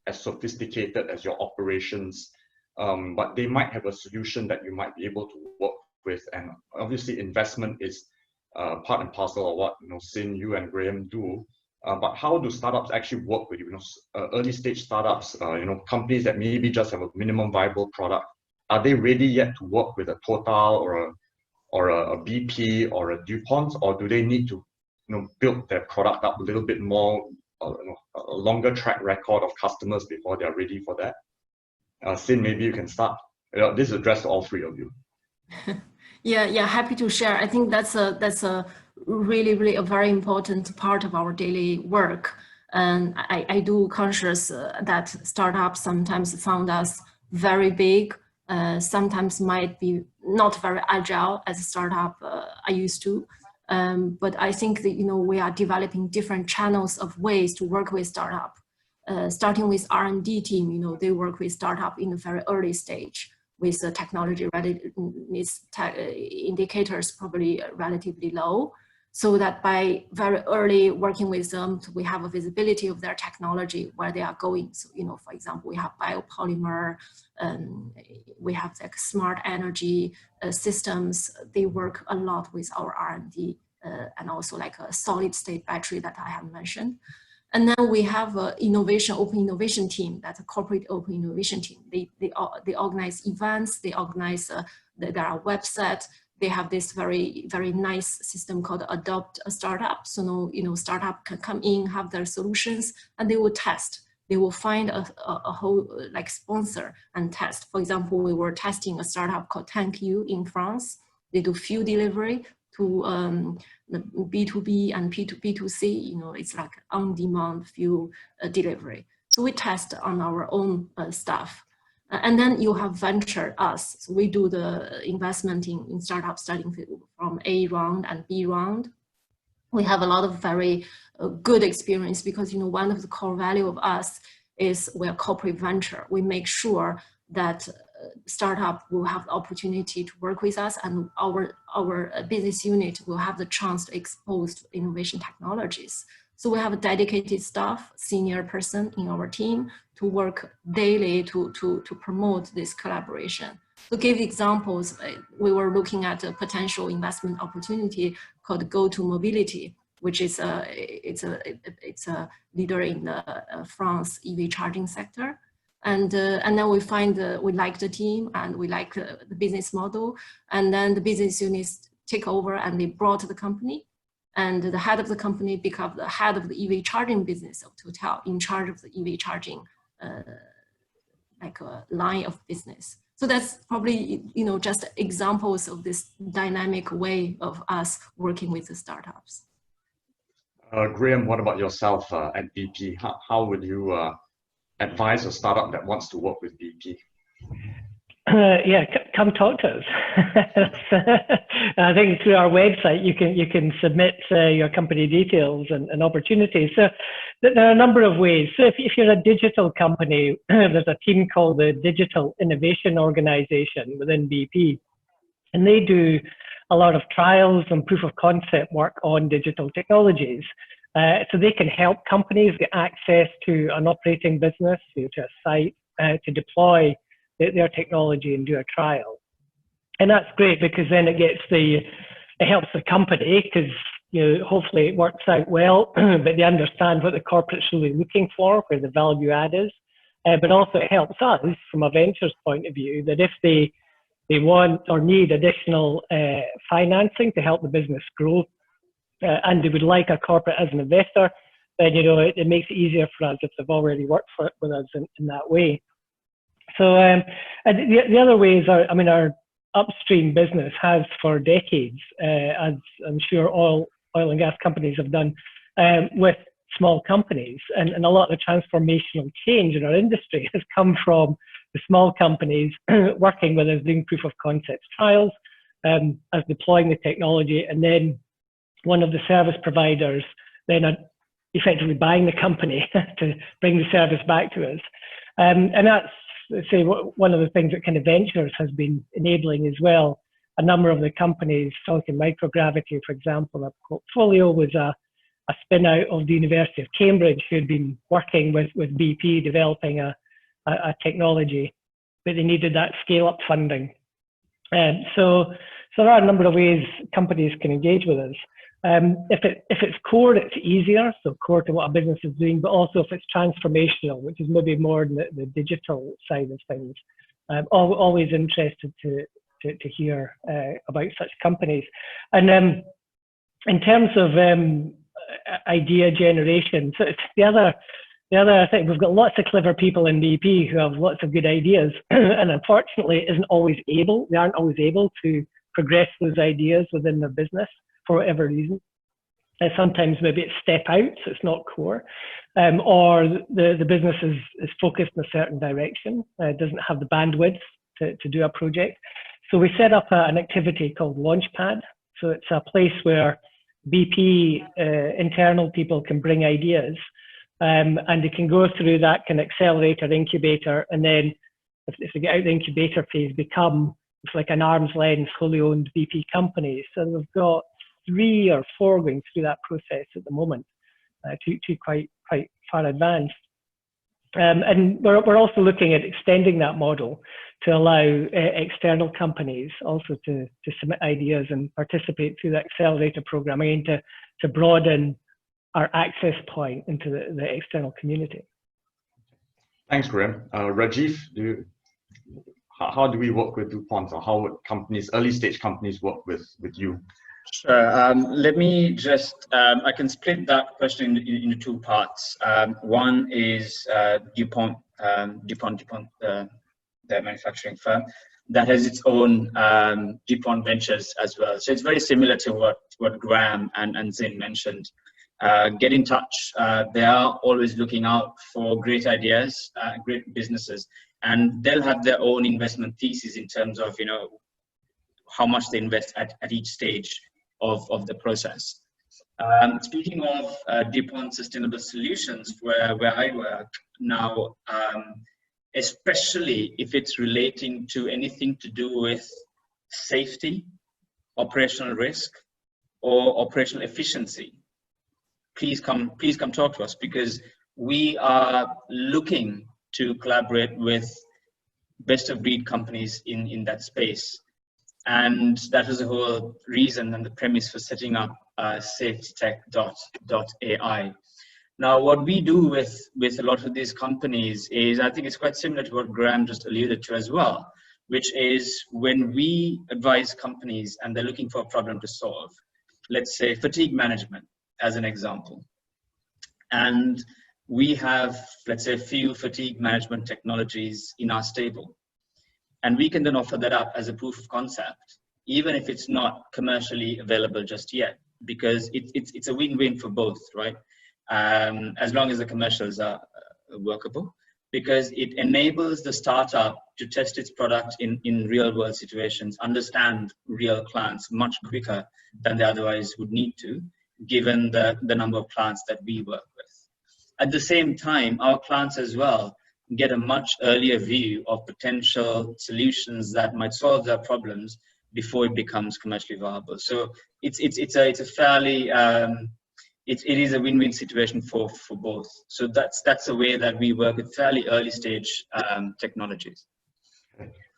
as sophisticated as your operations, but they might have a solution that you might be able to work with. And obviously, investment is part and parcel of what, you know, Sin, you and Graham do. But how do startups actually work with you? You know, early stage startups, you know, companies that maybe just have a minimum viable product. Are they ready yet to work with a Total or a BP or a DuPont, or do they need to, you know, build their product up a little bit more, you know, a longer track record of customers before they are ready for that? Sin, maybe you can start. You know, this is addressed to all three of you. Yeah, happy to share. I think that's a really a very important part of our daily work. And I do conscious that startups sometimes found us very big, sometimes might be not very agile as a startup I used to. But I think that, you know, we are developing different channels of ways to work with startup. Starting with R&D team, you know, they work with startup in a very early stage with the technology indicators probably relatively low, so that by very early working with them, we have a visibility of their technology, where they are going. So, you know, for example, we have biopolymer, we have like smart energy systems. They work a lot with our R&D and also like a solid state battery that I have mentioned. And then we have an open innovation team, that's a corporate open innovation team. They organize events, they organize their website, they have this very, very nice system called Adopt a Startup. So, startup can come in, have their solutions, and they will test. They will find a whole like sponsor and test. For example, we were testing a startup called Thank You in France. They do fuel delivery to the B2B and B2C. It's like on-demand fuel delivery. So we test on our own stuff. And then you have venture us. So we do the investment in startups starting from A round and B round. We have a lot of very good experience because one of the core value of us is we're corporate venture. We make sure that startup will have the opportunity to work with us, and our business unit will have the chance to expose to innovation technologies. So we have a dedicated staff, senior person in our team to work daily to promote this collaboration. To give examples, we were looking at a potential investment opportunity called Go to Mobility, which is it's a leader in the France EV charging sector. And then we find we like the team and we like the business model, and then the business units take over and they brought the company. And the head of the company became the head of the EV charging business of Total, in charge of the EV charging like a line of business. So that's probably just examples of this dynamic way of us working with the startups. Graham, what about yourself at BP? How would you advise a startup that wants to work with BP? Yeah, come talk to us. I think through our website you can submit your company details and opportunities. So there are a number of ways. So if you're a digital company, there's a team called the Digital Innovation Organization within BP, and they do a lot of trials and proof of concept work on digital technologies. So they can help companies get access to an operating business, to a site, to deploy their technology and do a trial. And that's great because then it helps the company because hopefully it works out well, but they understand what the corporate's really looking for, where the value add is. But also it helps us from a ventures point of view that if they want or need additional financing to help the business grow, and they would like a corporate as an investor, then it makes it easier for us if they've already worked with us in that way. So and the other ways are, our upstream business has for decades, as I'm sure oil and gas companies have done, with small companies, and a lot of the transformational change in our industry has come from the small companies working with us doing proof of concept trials, as deploying the technology, and then one of the service providers then effectively buying the company to bring the service back to us. And that's, say, one of the things that kind of ventures has been enabling as well. A number of the companies, talking microgravity, for example, a portfolio was a spin out of the University of Cambridge, who had been working with BP developing a technology, but they needed that scale up funding. So there are a number of ways companies can engage with us. If it's core, it's easier, so core to what a business is doing, but also if it's transformational, which is maybe more the digital side of things. I'm always interested to hear about such companies. And in terms of idea generation, so it's the other thing, we've got lots of clever people in BP who have lots of good ideas, and unfortunately they aren't always able to progress those ideas within their business for whatever reason. And sometimes maybe it's step out, so it's not core, or the business is focused in a certain direction, doesn't have the bandwidth to do a project. So we set up an activity called Launchpad. So it's a place where BP internal people can bring ideas, and they can go through that kind of accelerator, incubator, and then if they get out the incubator phase, it's like an arm's length, wholly owned BP company. So we've got 3 or 4 going through that process at the moment, two quite far advanced. And we're also looking at extending that model to allow external companies also to submit ideas and participate through that accelerator program, again, to broaden our access point into the external community. Thanks, Graham. Rajiv, how do we work with DuPont, or how would companies, early stage companies, work with you? Sure. Let me just, I can split that question into two parts. One is DuPont, the manufacturing firm, that has its own DuPont Ventures as well. So it's very similar to what Graham and Zin mentioned. Get in touch. They are always looking out for great ideas, great businesses, and they'll have their own investment thesis in terms of, you know, how much they invest at each stage of the process. Speaking of DuPont Sustainable Solutions, where I work now, especially if it's relating to anything to do with safety, operational risk, or operational efficiency, please come talk to us, because we are looking to collaborate with best of breed companies in that space. And that was the whole reason and the premise for setting up safetytech.ai. Now, what we do with a lot of these companies is, I think it's quite similar to what Graham just alluded to as well, which is when we advise companies and they're looking for a problem to solve, let's say fatigue management as an example. And we have, let's say, a few fatigue management technologies in our stable. And we can then offer that up as a proof of concept, even if it's not commercially available just yet, because it's a win-win for both, right? As long as the commercials are workable, because it enables the startup to test its product in real-world situations, understand real clients much quicker than they otherwise would need to, given the number of clients that we work with. At the same time, our clients as well get a much earlier view of potential solutions that might solve their problems before it becomes commercially viable. So it's a fairly it is a win-win situation for both. So that's a way that we work with fairly early stage technologies.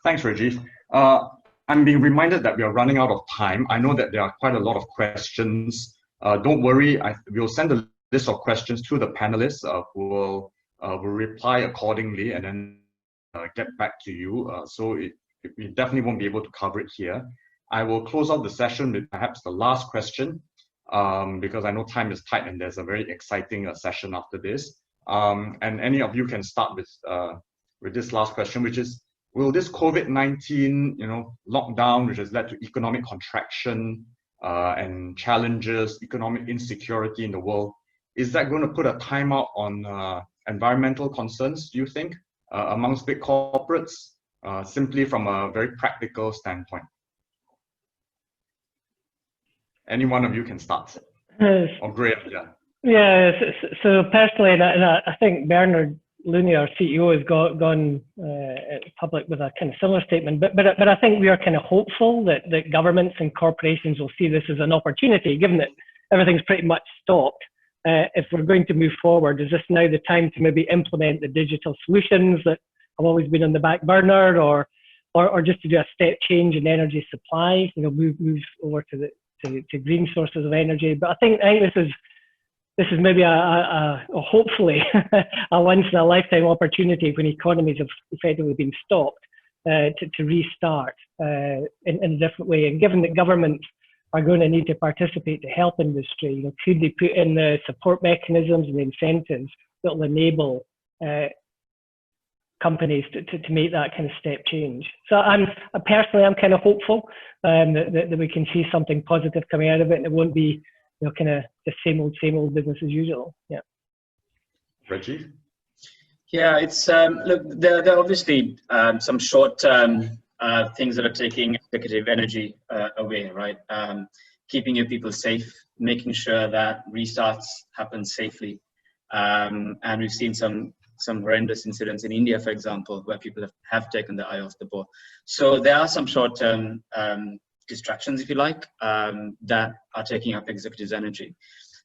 Thanks, Rajiv. I'm being reminded that we are running out of time. I know that there are quite a lot of questions. Don't worry, we'll send a list of questions to the panelists who will reply accordingly and then get back to you. So we definitely won't be able to cover it here. I will close out the session with perhaps the last question, because I know time is tight and there's a very exciting session after this. And any of you can start with this last question, which is, will this COVID-19 lockdown, which has led to economic contraction and challenges, economic insecurity in the world, is that going to put a timeout on environmental concerns, do you think, amongst big corporates, simply from a very practical standpoint? Any one of you can start. Or Graham, yeah. Yeah, so personally, and I think Bernard Looney, our CEO, has gone public with a kind of similar statement, but I think we are kind of hopeful that governments and corporations will see this as an opportunity, given that everything's pretty much stopped. If we're going to move forward, is this now the time to maybe implement the digital solutions that have always been on the back burner, or just to do a step change in energy supply, move over to green sources of energy? But I think this is maybe hopefully a once in a lifetime opportunity when economies have effectively been stopped to restart in a different way. And given that governments are going to need to participate to help industry, could they put in the support mechanisms and incentives that will enable companies to make that kind of step change? So I'm kind of hopeful that we can see something positive coming out of it, and it won't be kind of the same old business as usual. Yeah. Reggie? Yeah, it's look, there are obviously some short-term things that are taking executive energy away, right? Keeping your people safe, making sure that restarts happen safely. And we've seen some horrendous incidents in India, for example, where people have taken their eye off the ball. So there are some short-term distractions, if you like, that are taking up executives' energy.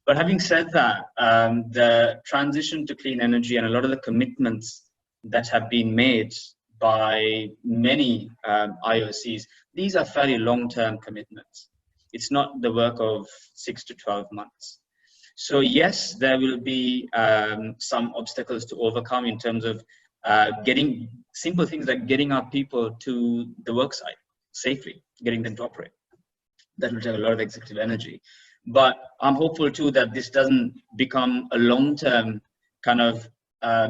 But having said that, the transition to clean energy and a lot of the commitments that have been made by many IOCs, these are fairly long-term commitments. It's not the work of 6 to 12 months. So yes, there will be some obstacles to overcome in terms of getting simple things like getting our people to the work site safely, getting them to operate. That will take a lot of executive energy. But I'm hopeful too that this doesn't become a long-term kind of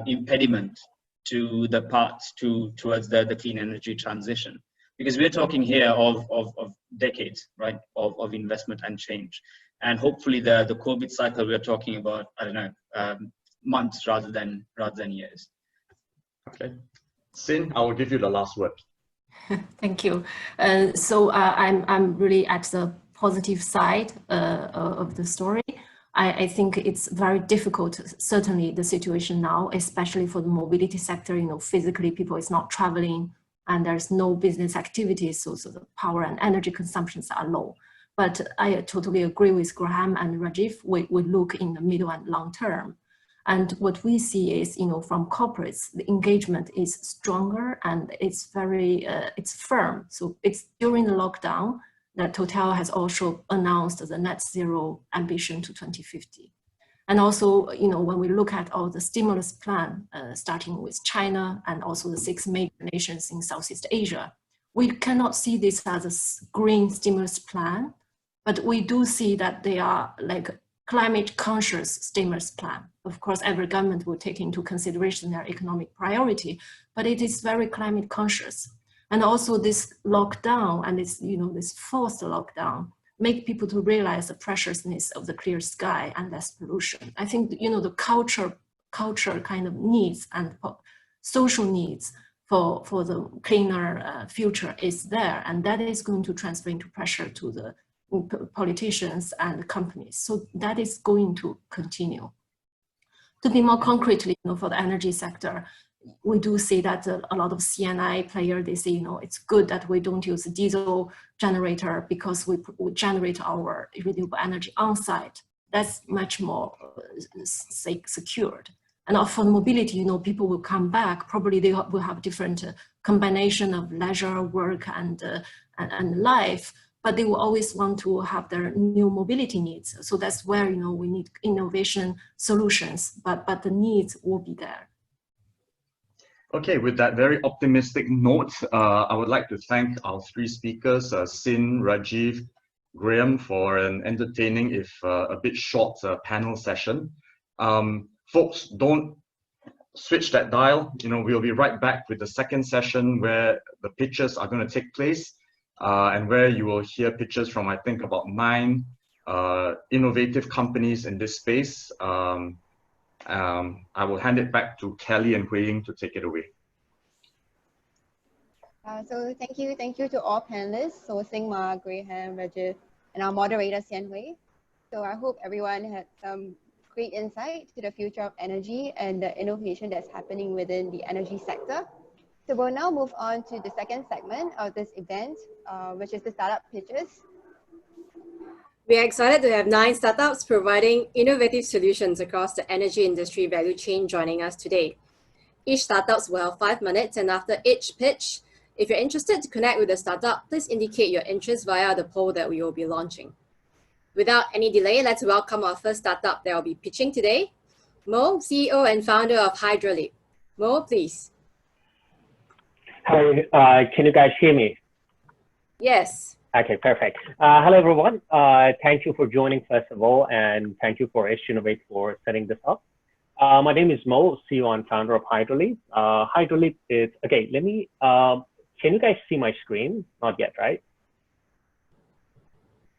impediment to the path towards the clean energy transition. Because we're talking here of decades, right, of investment and change. And hopefully the COVID cycle we're talking about, I don't know, months rather than years. Okay. Sin, I will give you the last word. Thank you. So I'm really at the positive side of the story. I think it's very difficult, certainly the situation now, especially for the mobility sector, you know, physically people is not traveling and there's no business activities, so the power and energy consumptions are low. But I totally agree with Graham and Rajiv, we look in the middle and long term. And what we see is, you know, from corporates, the engagement is stronger and it's very, it's firm. So it's during the lockdown that Total has also announced the net zero ambition to 2050. And also, you know, when we look at all the stimulus plan, starting with China and also the 6 major nations in Southeast Asia, we cannot see this as a green stimulus plan, but we do see that they are like climate conscious stimulus plan. Of course, every government will take into consideration their economic priority, but it is very climate conscious. And also this lockdown and this, you know, this forced lockdown make people to realize the preciousness of the clear sky and less pollution. I think, you know, the culture kind of needs and social needs for the cleaner future is there, and that is going to transfer into pressure to the politicians and companies. So that is going to continue. To be more concretely, you know, for the energy sector, we do see that a lot of CNI players, they say, you know, it's good that we don't use a diesel generator because we generate our renewable energy on site. That's much more secured. And for mobility, you know, people will come back. Probably they will have different combination of leisure, work, and life. But they will always want to have their new mobility needs. So that's where, you know, we need innovation solutions, but the needs will be there. Okay, with that very optimistic note, I would like to thank our 3 speakers, Sin, Rajiv, Graham, for an entertaining, if a bit short, panel session. Folks, don't switch that dial. You know, we'll be right back with the second session where the pitches are going to take place. And where you will hear pitches from, I think, about 9 innovative companies in this space. I will hand it back to Kelly and Hui Ying to take it away. So thank you to all panelists, so Singma, Graham, Rajiv, and our moderator, Sian Hui. So I hope everyone had some great insight to the future of energy and the innovation that's happening within the energy sector. So we'll now move on to the second segment of this event, which is the startup pitches. We are excited to have 9 startups providing innovative solutions across the energy industry value chain joining us today. Each startup will have 5 minutes, and after each pitch, if you're interested to connect with the startup, please indicate your interest via the poll that we will be launching. Without any delay, let's welcome our first startup that will be pitching today, Mo, CEO and founder of Hydroleap. Mo, please. Hi, can you guys hear me? Yes. Okay, perfect. Hello, everyone. Thank you for joining, first of all, and thank you for SGInnovate for setting this up. My name is Mo, CEO and founder of Hydroleap. Hydroleap is, okay, let me, can you guys see my screen? Not yet, right?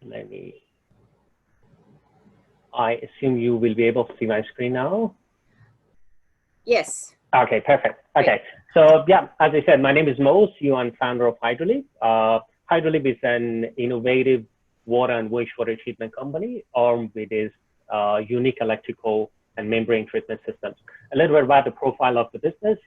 Let me, I assume you will be able to see my screen now? Yes. Okay, perfect. Okay, so yeah, as I said, my name is Mo, CEO and founder of Hydroleap. Hydroleap is an innovative water and wastewater treatment company armed with its unique electrical and membrane treatment systems. A little bit about the profile of the business.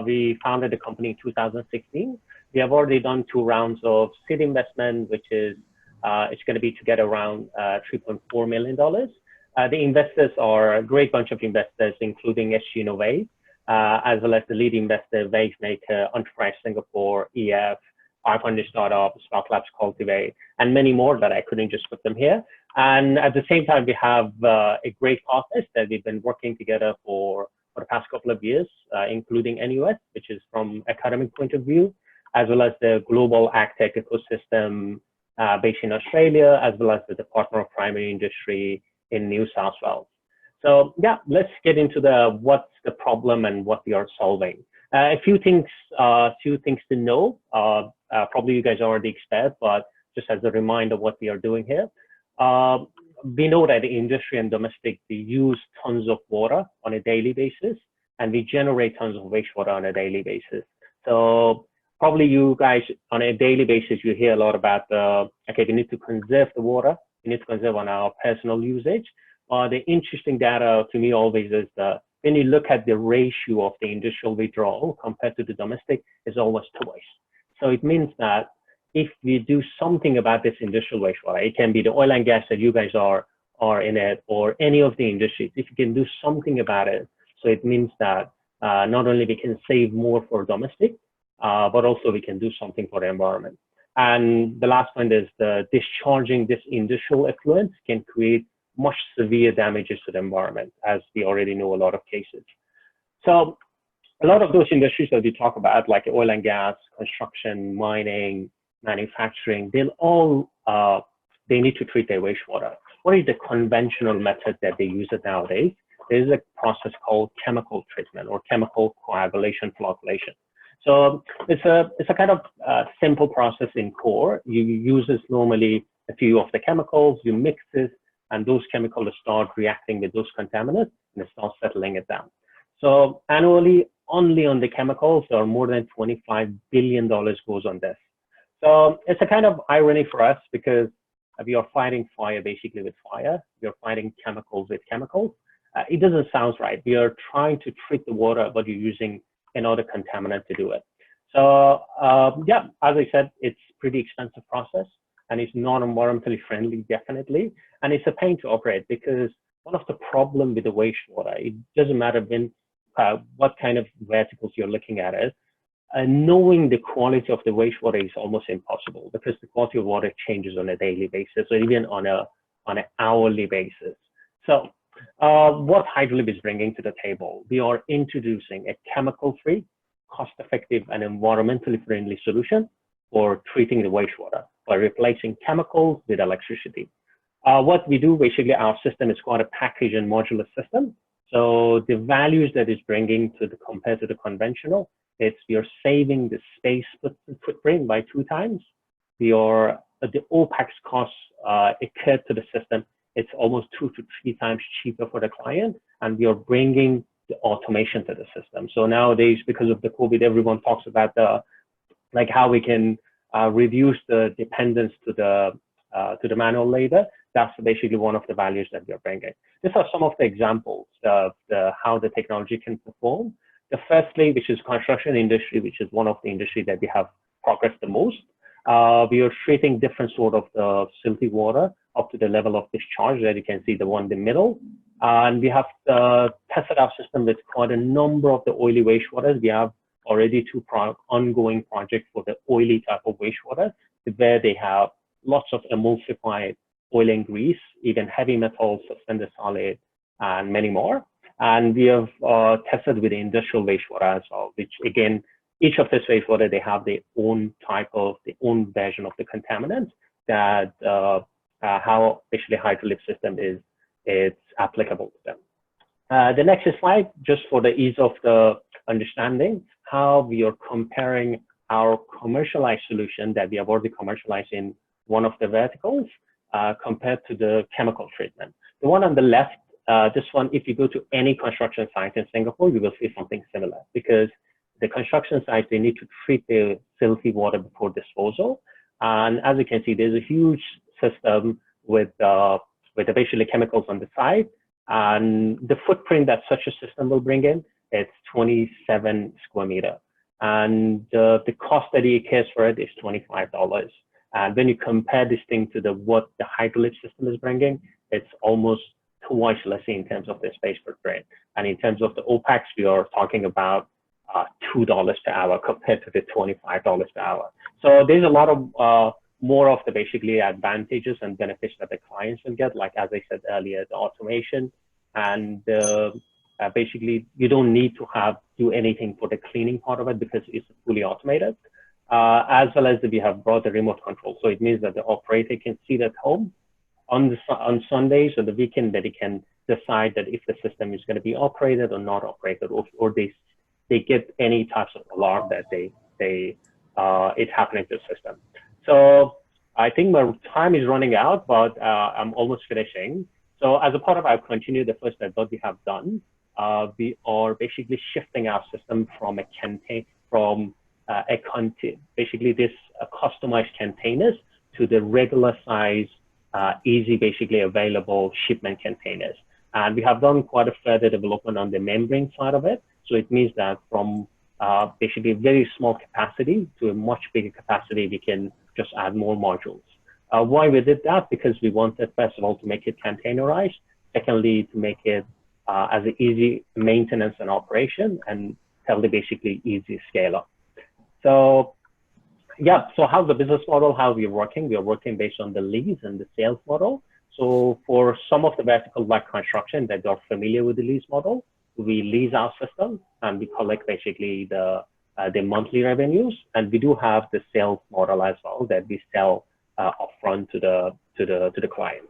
We founded the company in 2016. We have already done 2 rounds of seed investment, which is, it's going to be together around $3.4 million. The investors are a great bunch of investors, including SGInnovate, as well as the lead investor, Wavemaker, Enterprise Singapore, EF, 500 Startups, Spark Labs, Cultivate, and many more that I couldn't just put them here. And at the same time, we have a great partners that we've been working together for for the past couple of years, including NUS, which is from academic point of view, as well as the global agtech ecosystem based in Australia, as well as the Department of Primary Industry in New South Wales. So yeah, let's get into what's the problem and what we are solving. A few things to know. Probably you guys are already expert, but just as a reminder what we are doing here. We know that the industry and domestic, they use tons of water on a daily basis, and we generate tons of wastewater on a daily basis. So probably you guys on a daily basis, you hear a lot about okay, we need to conserve the water. We need to conserve on our personal usage. The interesting data to me always is that when you look at the ratio of the industrial withdrawal compared to the domestic, is almost twice. So it means that if we do something about this industrial wastewater, it can be the oil and gas that you guys are in it, or any of the industries, if you can do something about it, so it means that not only we can save more for domestic, but also we can do something for the environment. And the last point is the discharging this industrial effluent can create much severe damages to the environment, as we already know a lot of cases. So a lot of those industries that we talk about, like oil and gas, construction, mining, manufacturing, they'll all, they need to treat their wastewater. What is the conventional method that they use it nowadays? There is a process called chemical treatment or chemical coagulation flocculation. So it's a kind of simple process in core. You use this normally a few of the chemicals, you mix this, and those chemicals start reacting with those contaminants and start settling it down. So annually, only on the chemicals, there are more than $25 billion goes on this. So it's a kind of irony for us because we are fighting fire basically with fire. We are fighting chemicals with chemicals. It doesn't sound right. We are trying to treat the water, but you're using another contaminant to do it. So yeah, as I said, it's pretty expensive process, and it's non-environmentally friendly, definitely. And it's a pain to operate because one of the problems with the wastewater, it doesn't matter when, what kind of verticals you're looking at it, knowing the quality of the wastewater is almost impossible because the quality of water changes on a daily basis or even on an hourly basis. So what Hydrolib is bringing to the table, we are introducing a chemical-free, cost-effective, and environmentally friendly solution for treating the wastewater by replacing chemicals with electricity. What we do, basically, our system is called a package and modular system. So the values that it's bringing to compared to the conventional, we are saving the space footprint by 2 times. The OPEX costs occurred to the system. It's almost 2 to 3 times cheaper for the client, and we are bringing the automation to the system. So nowadays, because of the COVID, everyone talks about like how we can reduce the dependence to the manual labor. That's basically one of the values that we are bringing. These are some of the examples of how the technology can perform. The firstly, which is construction industry, which is one of the industry that we have progressed the most. We are treating different sort of the silty water up to the level of discharge that you can see the one in the middle. And we have tested our system with quite a number of the oily wastewaters. We have already 2 ongoing projects for the oily type of wastewater, where they have lots of emulsified oil and grease, even heavy metals, suspended solid, and many more. And we have tested with the industrial wastewater as well, which again, each of this wastewater, they have their own type of, their own version of the contaminants that how actually Hydrolib system is applicable to them. The next slide, just for the ease of the understanding, how we are comparing our commercialized solution that we have already commercialized in one of the verticals compared to the chemical treatment. The one on the left, this one, if you go to any construction site in Singapore, you will see something similar because the construction sites, they need to treat the silty water before disposal. And as you can see, there's a huge system with basically chemicals on the side. And the footprint that such a system will bring in, it's 27 square meter. And the cost that it cares for it is $25. And when you compare this thing to what the Hydrolib system is bringing, it's almost twice less in terms of the space footprint. And in terms of the OPEX, we are talking about $2 per hour compared to the $25 per hour. So there's a lot of more of the basically advantages and benefits that the clients will get, like as I said earlier, the automation and basically you don't need to do anything for the cleaning part of it because it's fully automated. As well as we have brought the remote control. So it means that the operator can sit at home on Sundays or the weekend, that they can decide that if the system is going to be operated or not operated, or they get any types of alarm that it's happening to the system. So I think my time is running out, but I'm almost finishing. So as a part of our continue, the first step that we have done, we are basically shifting our system from a campaign, basically this customized containers to the regular size, easy, basically available shipment containers. And we have done quite a further development on the membrane side of it. So it means that from basically a very small capacity to a much bigger capacity, we can just add more modules. Why we did that? Because we wanted, first of all, to make it containerized. Secondly, to make it as an easy maintenance and operation, and thirdly, basically easy scale up. So yeah, so how's the business model, how we're working? We are working based on the lease and the sales model. So for some of the vertical like construction that are familiar with the lease model, we lease our system and we collect basically the monthly revenues. And we do have the sales model as well that we sell upfront to the clients.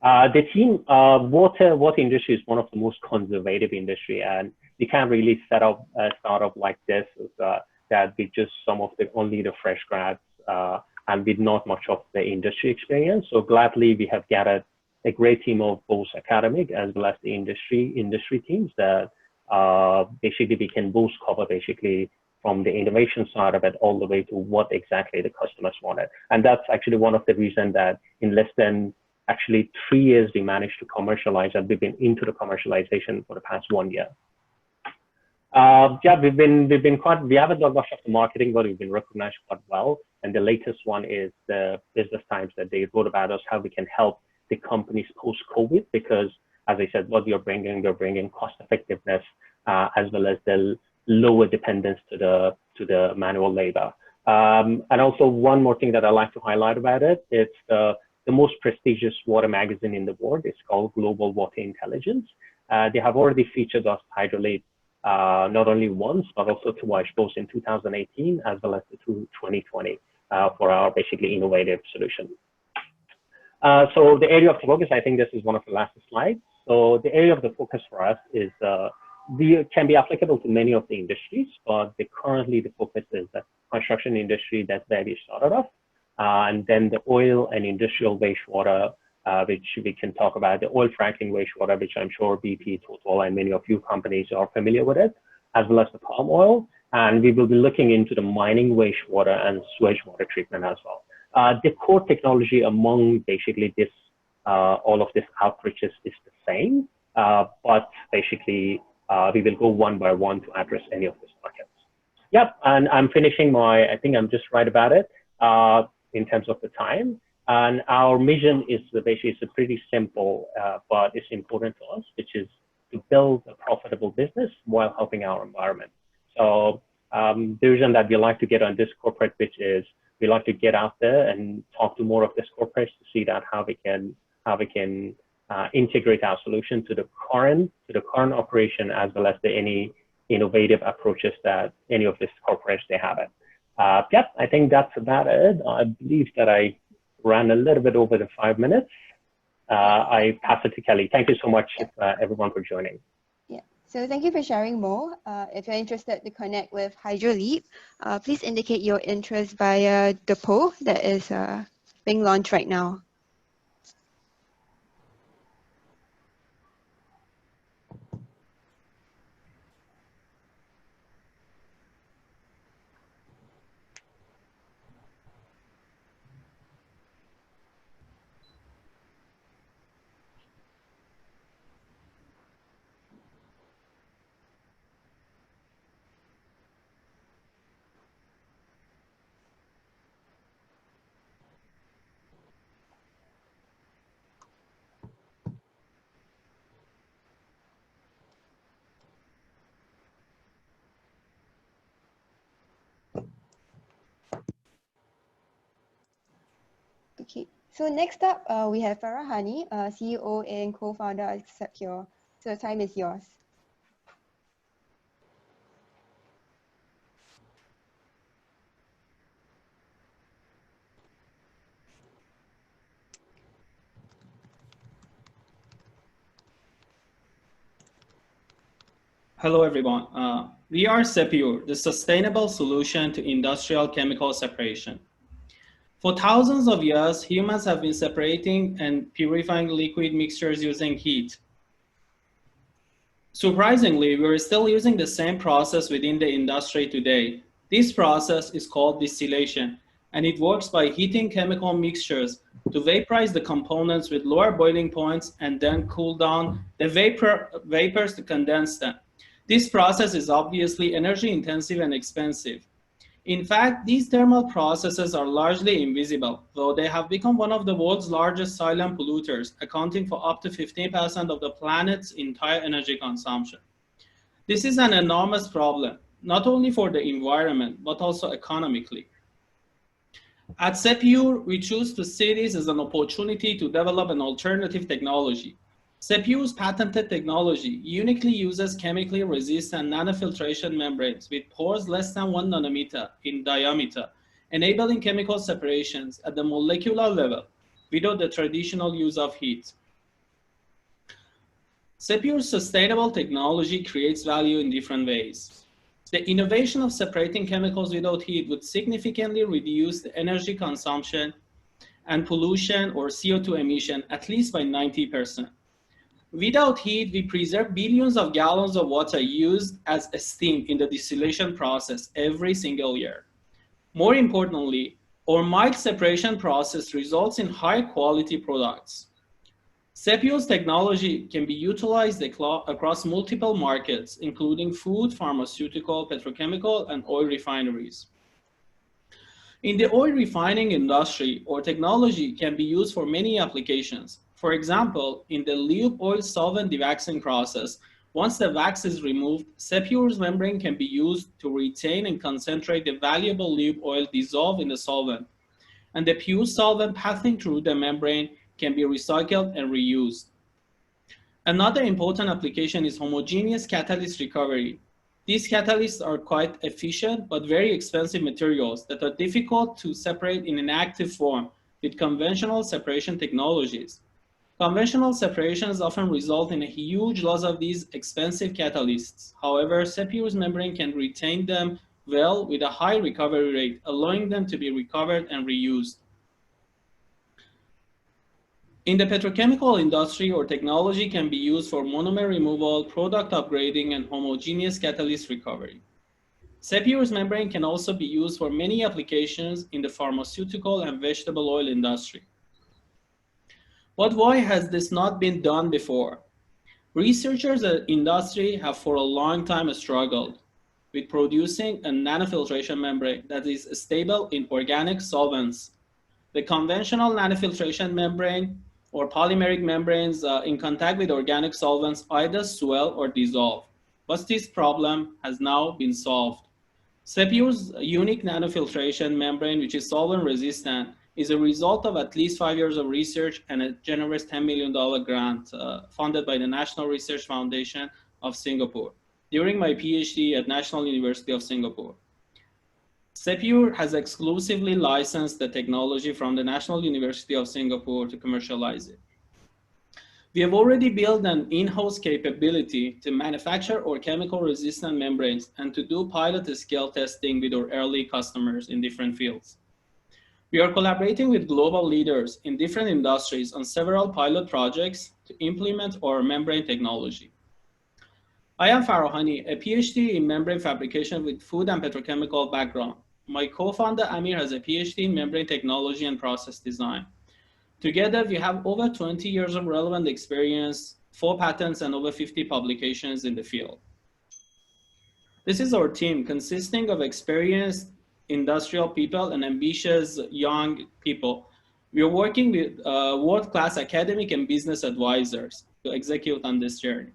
The team, water industry is one of the most conservative industry, and you can't really set up a startup like this that with just only the fresh grads and with not much of the industry experience. So gladly we have gathered a great team of both academic as well as the industry teams that basically we can both cover basically from the innovation side of it all the way to what exactly the customers wanted. And that's actually one of the reasons that in less than actually 3 years we managed to commercialize, and we've been into the commercialization for the past 1 year. Yeah, we haven't done much of the marketing, but we've been recognized quite well. And the latest one is the Business Times that they wrote about us, how we can help the companies post-COVID, because as I said, what you're bringing cost effectiveness as well as the lower dependence to the manual labor. And also one more thing that I like to highlight about it, it's the most prestigious water magazine in the world. It's called Global Water Intelligence. They have already featured us, Hydrolead, not only once, but also twice, both in 2018 as well as 2020 for our basically innovative solution. So the area of focus, I think this is one of the last slides. So the area of the focus for us is can be applicable to many of the industries, but currently the focus is the construction industry. That's where we started off. And then the oil and industrial wastewater, which we can talk about, the oil fracking wastewater, which I'm sure BP, Total, and many of you companies are familiar with it, as well as the palm oil. And we will be looking into the mining wastewater and sewage water treatment as well. The core technology among basically this, all of this outreaches is the same, but basically we will go one by one to address any of these markets. Yep, and I'm finishing I think I'm just right about it in terms of the time. And our mission is basically it's a pretty simple, but it's important to us, which is to build a profitable business while helping our environment. So the reason that we like to get on this corporate pitch is we like to get out there and talk to more of this corporates to see that how we can integrate our solution to the current operation as well as any innovative approaches that any of these corporates they have it. Yep, I think that's about it. I believe that I ran a little bit over the 5 minutes. I pass it to Kelly. Thank you so much, everyone, for joining. Yeah. So thank you for sharing, Mo. If you're interested to connect with Hydrolead, please indicate your interest via the poll that is being launched right now. Okay, so next up we have Farah Hani, CEO and co-founder of Secure. So the time is yours. Hello, everyone. We are Sepure, the sustainable solution to industrial chemical separation. For thousands of years, humans have been separating and purifying liquid mixtures using heat. Surprisingly, we're still using the same process within the industry today. This process is called distillation, and it works by heating chemical mixtures to vaporize the components with lower boiling points and then cool down the vapors to condense them. This process is obviously energy intensive and expensive. In fact, these thermal processes are largely invisible, though they have become one of the world's largest silent polluters, accounting for up to 15% of the planet's entire energy consumption. This is an enormous problem, not only for the environment, but also economically. At Sepure, we choose to see this as an opportunity to develop an alternative technology. Sepure's patented technology uniquely uses chemically resistant nanofiltration membranes with pores less than 1 nanometer in diameter, enabling chemical separations at the molecular level without the traditional use of heat. Sepure's sustainable technology creates value in different ways. The innovation of separating chemicals without heat would significantly reduce the energy consumption and pollution or CO2 emission at least by 90%. Without heat, we preserve billions of gallons of water used as steam in the distillation process every single year. More importantly, our mild separation process results in high quality products. Sepure's technology can be utilized across multiple markets, including food, pharmaceutical, petrochemical, and oil refineries. In the oil refining industry, our technology can be used for many applications. For example, in the lube oil solvent dewaxing process, once the wax is removed, Sepure's membrane can be used to retain and concentrate the valuable lube oil dissolved in the solvent. And the pure solvent passing through the membrane can be recycled and reused. Another important application is homogeneous catalyst recovery. These catalysts are quite efficient but very expensive materials that are difficult to separate in an active form with conventional separation technologies. Conventional separations often result in a huge loss of these expensive catalysts. However, Sepure's membrane can retain them well with a high recovery rate, allowing them to be recovered and reused. In the petrochemical industry, our technology can be used for monomer removal, product upgrading, and homogeneous catalyst recovery. Sepure's membrane can also be used for many applications in the pharmaceutical and vegetable oil industry. But why has this not been done before? Researchers at industry have for a long time struggled with producing a nanofiltration membrane that is stable in organic solvents. The conventional nanofiltration membrane or polymeric membranes in contact with organic solvents either swell or dissolve. But this problem has now been solved. Sepure's unique nanofiltration membrane, which is solvent resistant, is a result of at least 5 years of research and a generous $10 million grant funded by the National Research Foundation of Singapore during my PhD at National University of Singapore. Sepure has exclusively licensed the technology from the National University of Singapore to commercialize it. We have already built an in-house capability to manufacture our chemical resistant membranes and to do pilot scale testing with our early customers in different fields. We are collaborating with global leaders in different industries on several pilot projects to implement our membrane technology. I am Farahani, a PhD in membrane fabrication with food and petrochemical background. My co-founder Amir has a PhD in membrane technology and process design. Together, we have over 20 years of relevant experience, 4 patents, and over 50 publications in the field. This is our team, consisting of experienced industrial people and ambitious young people. We are working with world-class academic and business advisors to execute on this journey.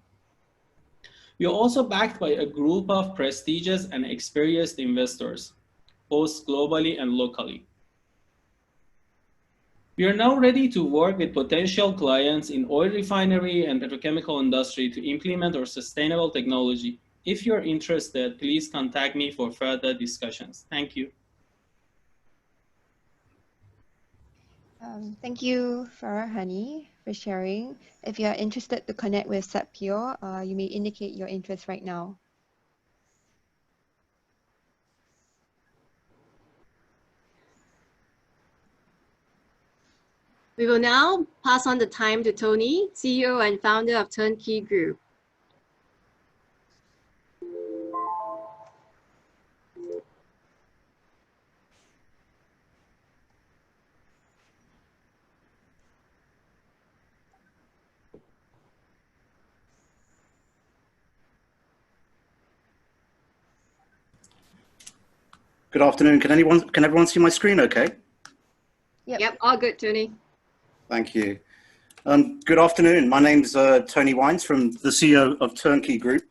We are also backed by a group of prestigious and experienced investors, both globally and locally. We are now ready to work with potential clients in oil refinery and petrochemical industry to implement our sustainable technology. If you're interested, please contact me for further discussions. Thank you. Thank you, Farahani, for sharing. If you are interested to connect with Sepio, you may indicate your interest right now. We will now pass on the time to Tony, CEO and founder of Turnkey Group. Good afternoon. Can everyone see my screen okay? Yep, all good, Tony. Thank you. Good afternoon. My name's Tony Wines from the CEO of Turnkey Group.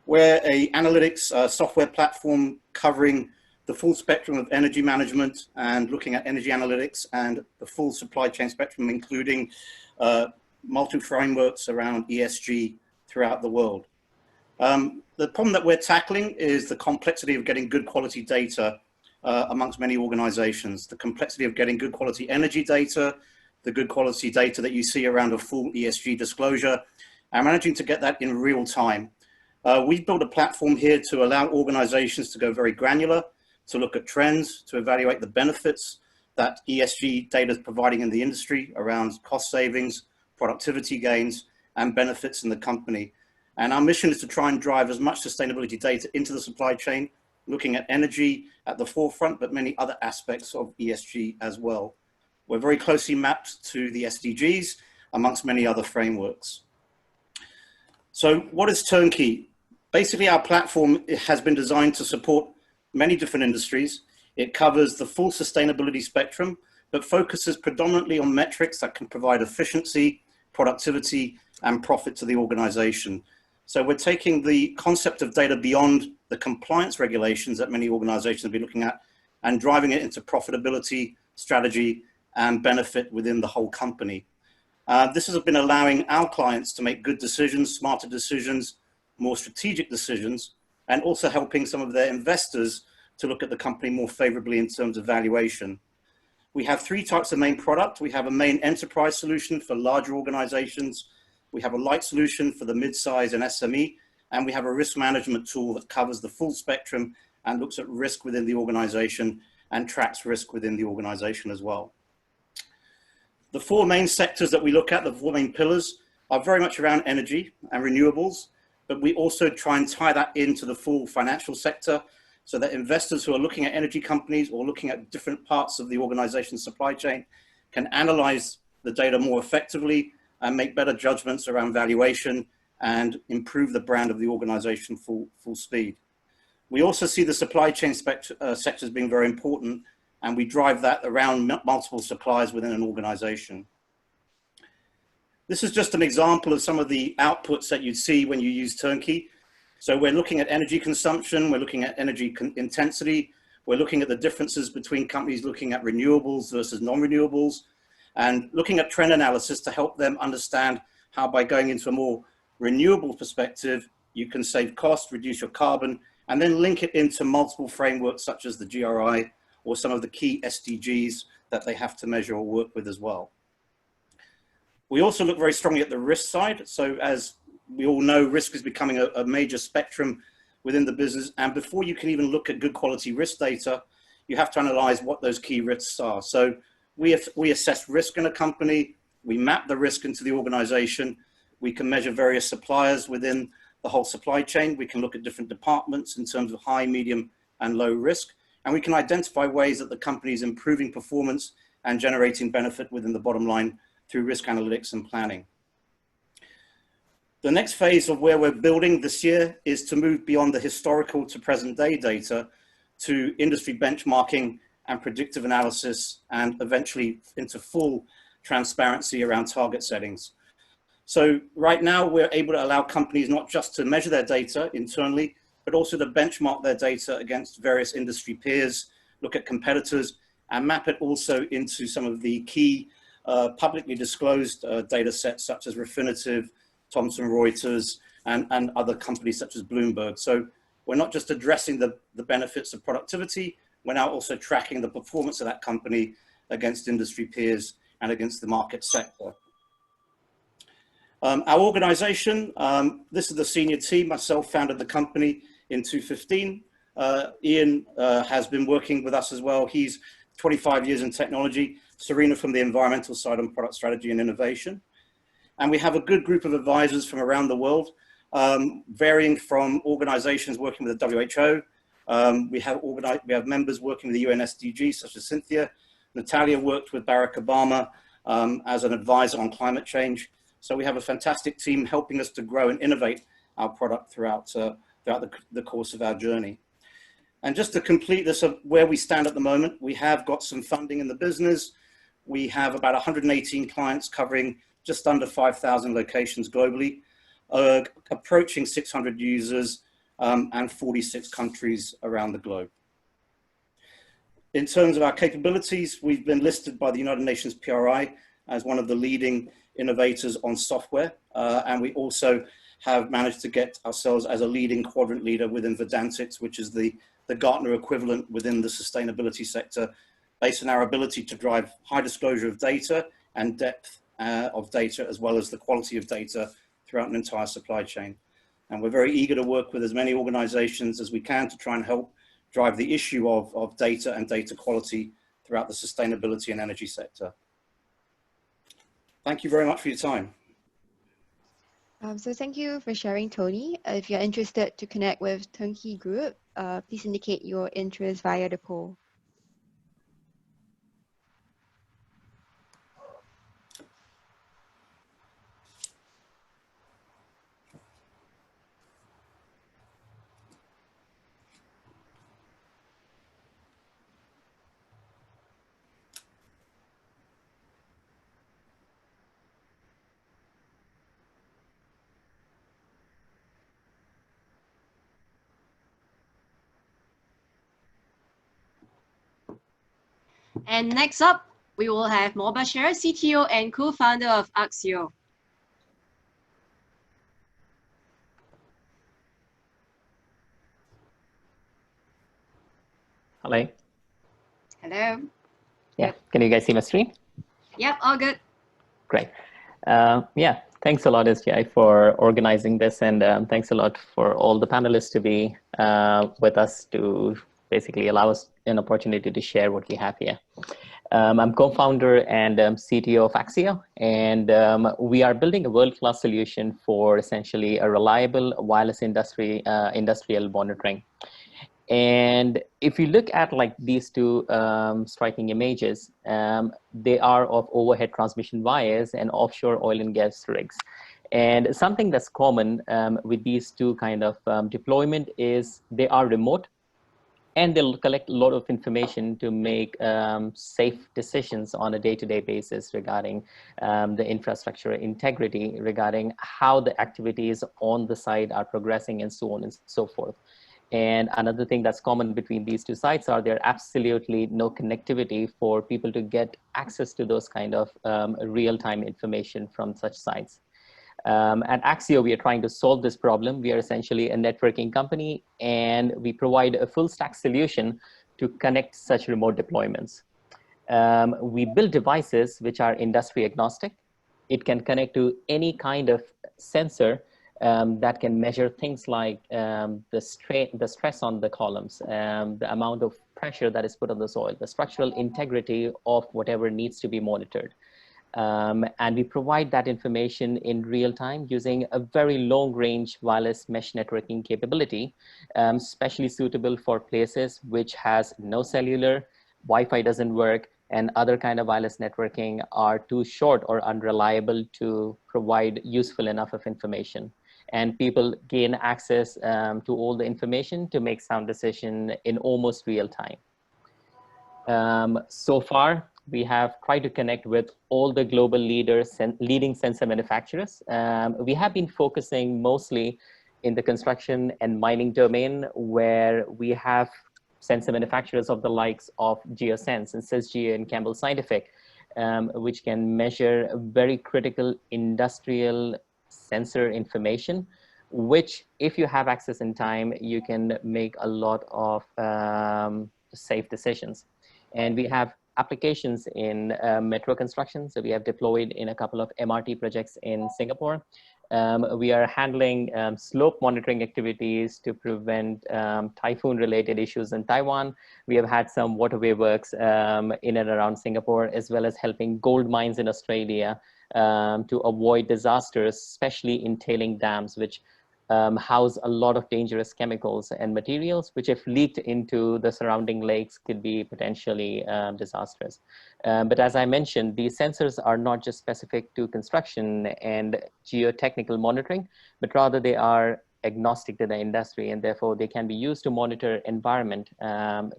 We're an analytics software platform covering the full spectrum of energy management and looking at energy analytics and the full supply chain spectrum, including multiple frameworks around ESG throughout the world. The problem that we're tackling is the complexity of getting good quality data amongst many organizations, the complexity of getting good quality energy data, the good quality data that you see around a full ESG disclosure, and managing to get that in real time. We've built a platform here to allow organizations to go very granular, to look at trends, to evaluate the benefits that ESG data is providing in the industry around cost savings, productivity gains, and benefits in the company. And our mission is to try and drive as much sustainability data into the supply chain, looking at energy at the forefront, but many other aspects of ESG as well. We're very closely mapped to the SDGs, amongst many other frameworks. So what is Turnkey? Basically, our platform has been designed to support many different industries. It covers the full sustainability spectrum, but focuses predominantly on metrics that can provide efficiency, productivity, and profit to the organization. So we're taking the concept of data beyond the compliance regulations that many organizations have been looking at and driving it into profitability, strategy, and benefit within the whole company. This has been allowing our clients to make good decisions, smarter decisions, more strategic decisions, and also helping some of their investors to look at the company more favorably in terms of valuation. We have three types of main product. We have a main enterprise solution for larger organizations. We have a light solution for the mid-size and SME, and we have a risk management tool that covers the full spectrum and looks at risk within the organization and tracks risk within the organization as well. The four main sectors that we look at, the four main pillars, are very much around energy and renewables, but we also try and tie that into the full financial sector so that investors who are looking at energy companies or looking at different parts of the organization's supply chain can analyze the data more effectively and make better judgments around valuation and improve the brand of the organization full speed. We also see the supply chain sectors being very important, and we drive that around multiple suppliers within an organization. This is just an example of some of the outputs that you'd see when you use Turnkey. So we're looking at energy consumption, we're looking at energy intensity, we're looking at the differences between companies looking at renewables versus non-renewables, and looking at trend analysis to help them understand how by going into a more renewable perspective, you can save cost, reduce your carbon, and then link it into multiple frameworks such as the GRI or some of the key SDGs that they have to measure or work with as well. We also look very strongly at the risk side. So as we all know, risk is becoming a major spectrum within the business. And before you can even look at good quality risk data, you have to analyze what those key risks are. So we assess risk in a company, we map the risk into the organization, we can measure various suppliers within the whole supply chain, we can look at different departments in terms of high, medium, and low risk, and we can identify ways that the company is improving performance and generating benefit within the bottom line through risk analytics and planning. The next phase of where we're building this year is to move beyond the historical to present day data to industry benchmarking and predictive analysis, and eventually into full transparency around target settings. So right now we're able to allow companies not just to measure their data internally, but also to benchmark their data against various industry peers, look at competitors, and map it also into some of the key publicly disclosed data sets such as Refinitiv, Thomson Reuters, and other companies such as Bloomberg. So we're not just addressing the benefits of productivity, we're now also tracking the performance of that company against industry peers and against the market sector. Our organization, this is the senior team. Myself founded the company in 2015. Ian has been working with us as well. He's 25 years in technology. Serena from the environmental side on product strategy and innovation. And we have a good group of advisors from around the world, varying from organizations working with the WHO. We have members working with the UN SDGs, such as Cynthia. Natalia worked with Barack Obama as an advisor on climate change. So we have a fantastic team helping us to grow and innovate our product throughout the course of our journey. And just to complete this of where we stand at the moment, we have got some funding in the business. We have about 118 clients covering just under 5,000 locations globally, approaching 600 users and 46 countries around the globe. In terms of our capabilities, we've been listed by the United Nations PRI as one of the leading innovators on software. And we also have managed to get ourselves as a leading quadrant leader within Verdantix, which is the Gartner equivalent within the sustainability sector, based on our ability to drive high disclosure of data and depth of data, as well as the quality of data throughout an entire supply chain. And we're very eager to work with as many organizations as we can to try and help drive the issue of data and data quality throughout the sustainability and energy sector. Thank you very much for your time. So thank you for sharing, Tony. If you're interested to connect with Turnkey Group, please indicate your interest via the poll. And next up, we will have Mobashir, CTO and co-founder of Axio. Hello. Hello. Yeah, can you guys see my screen? Yep, all good. Great. Yeah, thanks a lot, SGI, for organizing this, and thanks a lot for all the panelists to be with us to basically allow us an opportunity to share what we have here. I'm co-founder and CTO of Axio, and we are building a world-class solution for essentially a reliable wireless industrial monitoring. And if you look at like these two striking images, they are of overhead transmission wires and offshore oil and gas rigs. And something that's common with these two kind of deployment is they are remote, and they'll collect a lot of information to make safe decisions on a day-to-day basis regarding the infrastructure integrity, regarding how the activities on the site are progressing, and so on and so forth. And another thing that's common between these two sites are there absolutely no connectivity for people to get access to those kind of real-time information from such sites. At Axio, we are trying to solve this problem. We are essentially a networking company, and we provide a full stack solution to connect such remote deployments. We build devices which are industry agnostic. It can connect to any kind of sensor that can measure things like the stress on the columns, the amount of pressure that is put on the soil, the structural integrity of whatever needs to be monitored. And we provide that information in real time using a very long range wireless mesh networking capability, especially suitable for places which has no cellular, Wi-Fi doesn't work, and other kind of wireless networking are too short or unreliable to provide useful enough of information. And people gain access to all the information to make sound decision in almost real time. So far, we have tried to connect with all the global leaders and leading sensor manufacturers. We have been focusing mostly in the construction and mining domain, where we have sensor manufacturers of the likes of Geosense and SGInnovate and Campbell Scientific, which can measure very critical industrial sensor information, which if you have access in time, you can make a lot of safe decisions. And we have applications in metro construction. So we have deployed in a couple of MRT projects in Singapore. We are handling slope monitoring activities to prevent typhoon-related issues in Taiwan. We have had some waterway works in and around Singapore, as well as helping gold mines in Australia to avoid disasters, especially in tailing dams, which house a lot of dangerous chemicals and materials, which if leaked into the surrounding lakes could be potentially disastrous. But as I mentioned, these sensors are not just specific to construction and geotechnical monitoring, but rather they are agnostic to the industry, and therefore they can be used to monitor environment.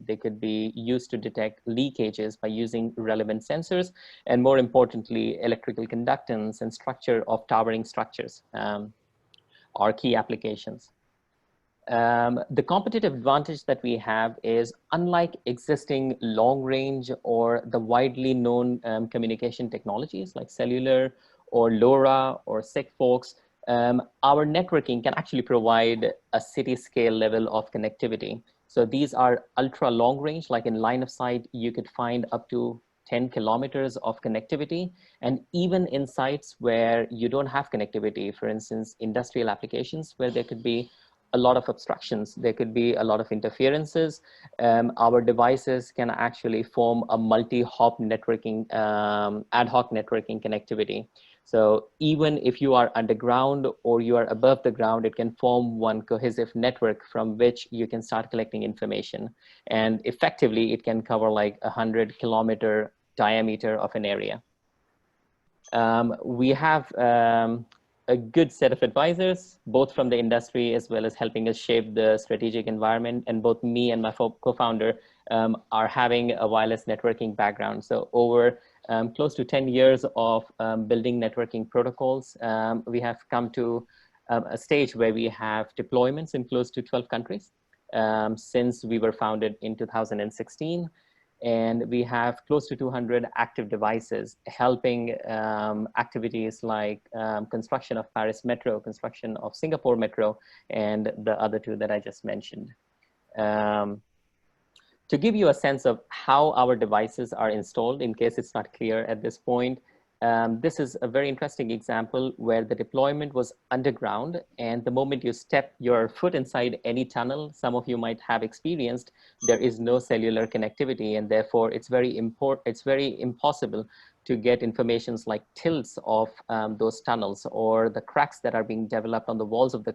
They could be used to detect leakages by using relevant sensors, and more importantly, electrical conductance and structure of towering structures. Are key applications. The competitive advantage that we have is, unlike existing long range or the widely known communication technologies like cellular or LoRa or Sigfox, our networking can actually provide a city scale level of connectivity. So these are ultra long range, like in line of sight, you could find up to 10 kilometers of connectivity. And even in sites where you don't have connectivity, for instance, industrial applications where there could be a lot of obstructions, there could be a lot of interferences, our devices can actually form a multi-hop networking, ad hoc networking connectivity. So even if you are underground or you are above the ground, it can form one cohesive network from which you can start collecting information. And effectively, it can cover like 100-kilometer diameter of an area. We have a good set of advisors, both from the industry as well as helping us shape the strategic environment. And both me and my co-founder are having a wireless networking background. So over close to 10 years of building networking protocols, we have come to a stage where we have deployments in close to 12 countries since we were founded in 2016. And we have close to 200 active devices helping activities like construction of Paris Metro, construction of Singapore Metro, and the other two that I just mentioned. To give you a sense of how our devices are installed, in case it's not clear at this point, this is a very interesting example where the deployment was underground, and the moment you step your foot inside any tunnel, some of you might have experienced, there is no cellular connectivity, and therefore it's very impossible to get informations like tilts of those tunnels or the cracks that are being developed on the walls of the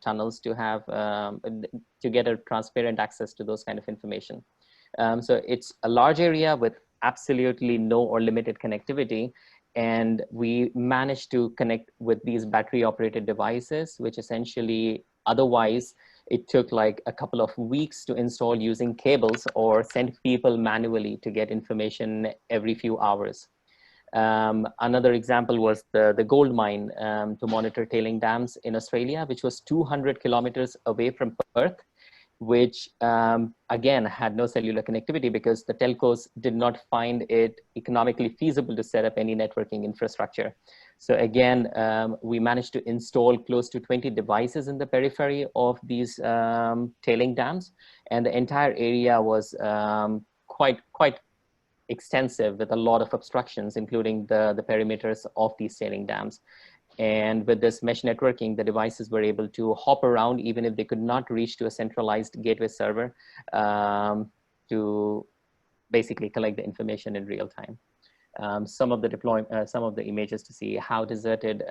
tunnels to have to get a transparent access to those kind of information. So it's a large area with absolutely no or limited connectivity, and we managed to connect with these battery operated devices, which essentially otherwise it took like a couple of weeks to install using cables or send people manually to get information every few hours. Another example was the gold mine to monitor tailing dams in Australia, which was 200 kilometers away from Perth, which again had no cellular connectivity because the telcos did not find it economically feasible to set up any networking infrastructure. So again, we managed to install close to 20 devices in the periphery of these tailing dams, and the entire area was quite extensive with a lot of obstructions, including the perimeters of these tailing dams. And with this mesh networking, the devices were able to hop around even if they could not reach to a centralized gateway server to basically collect the information in real time. Some of the images to see how deserted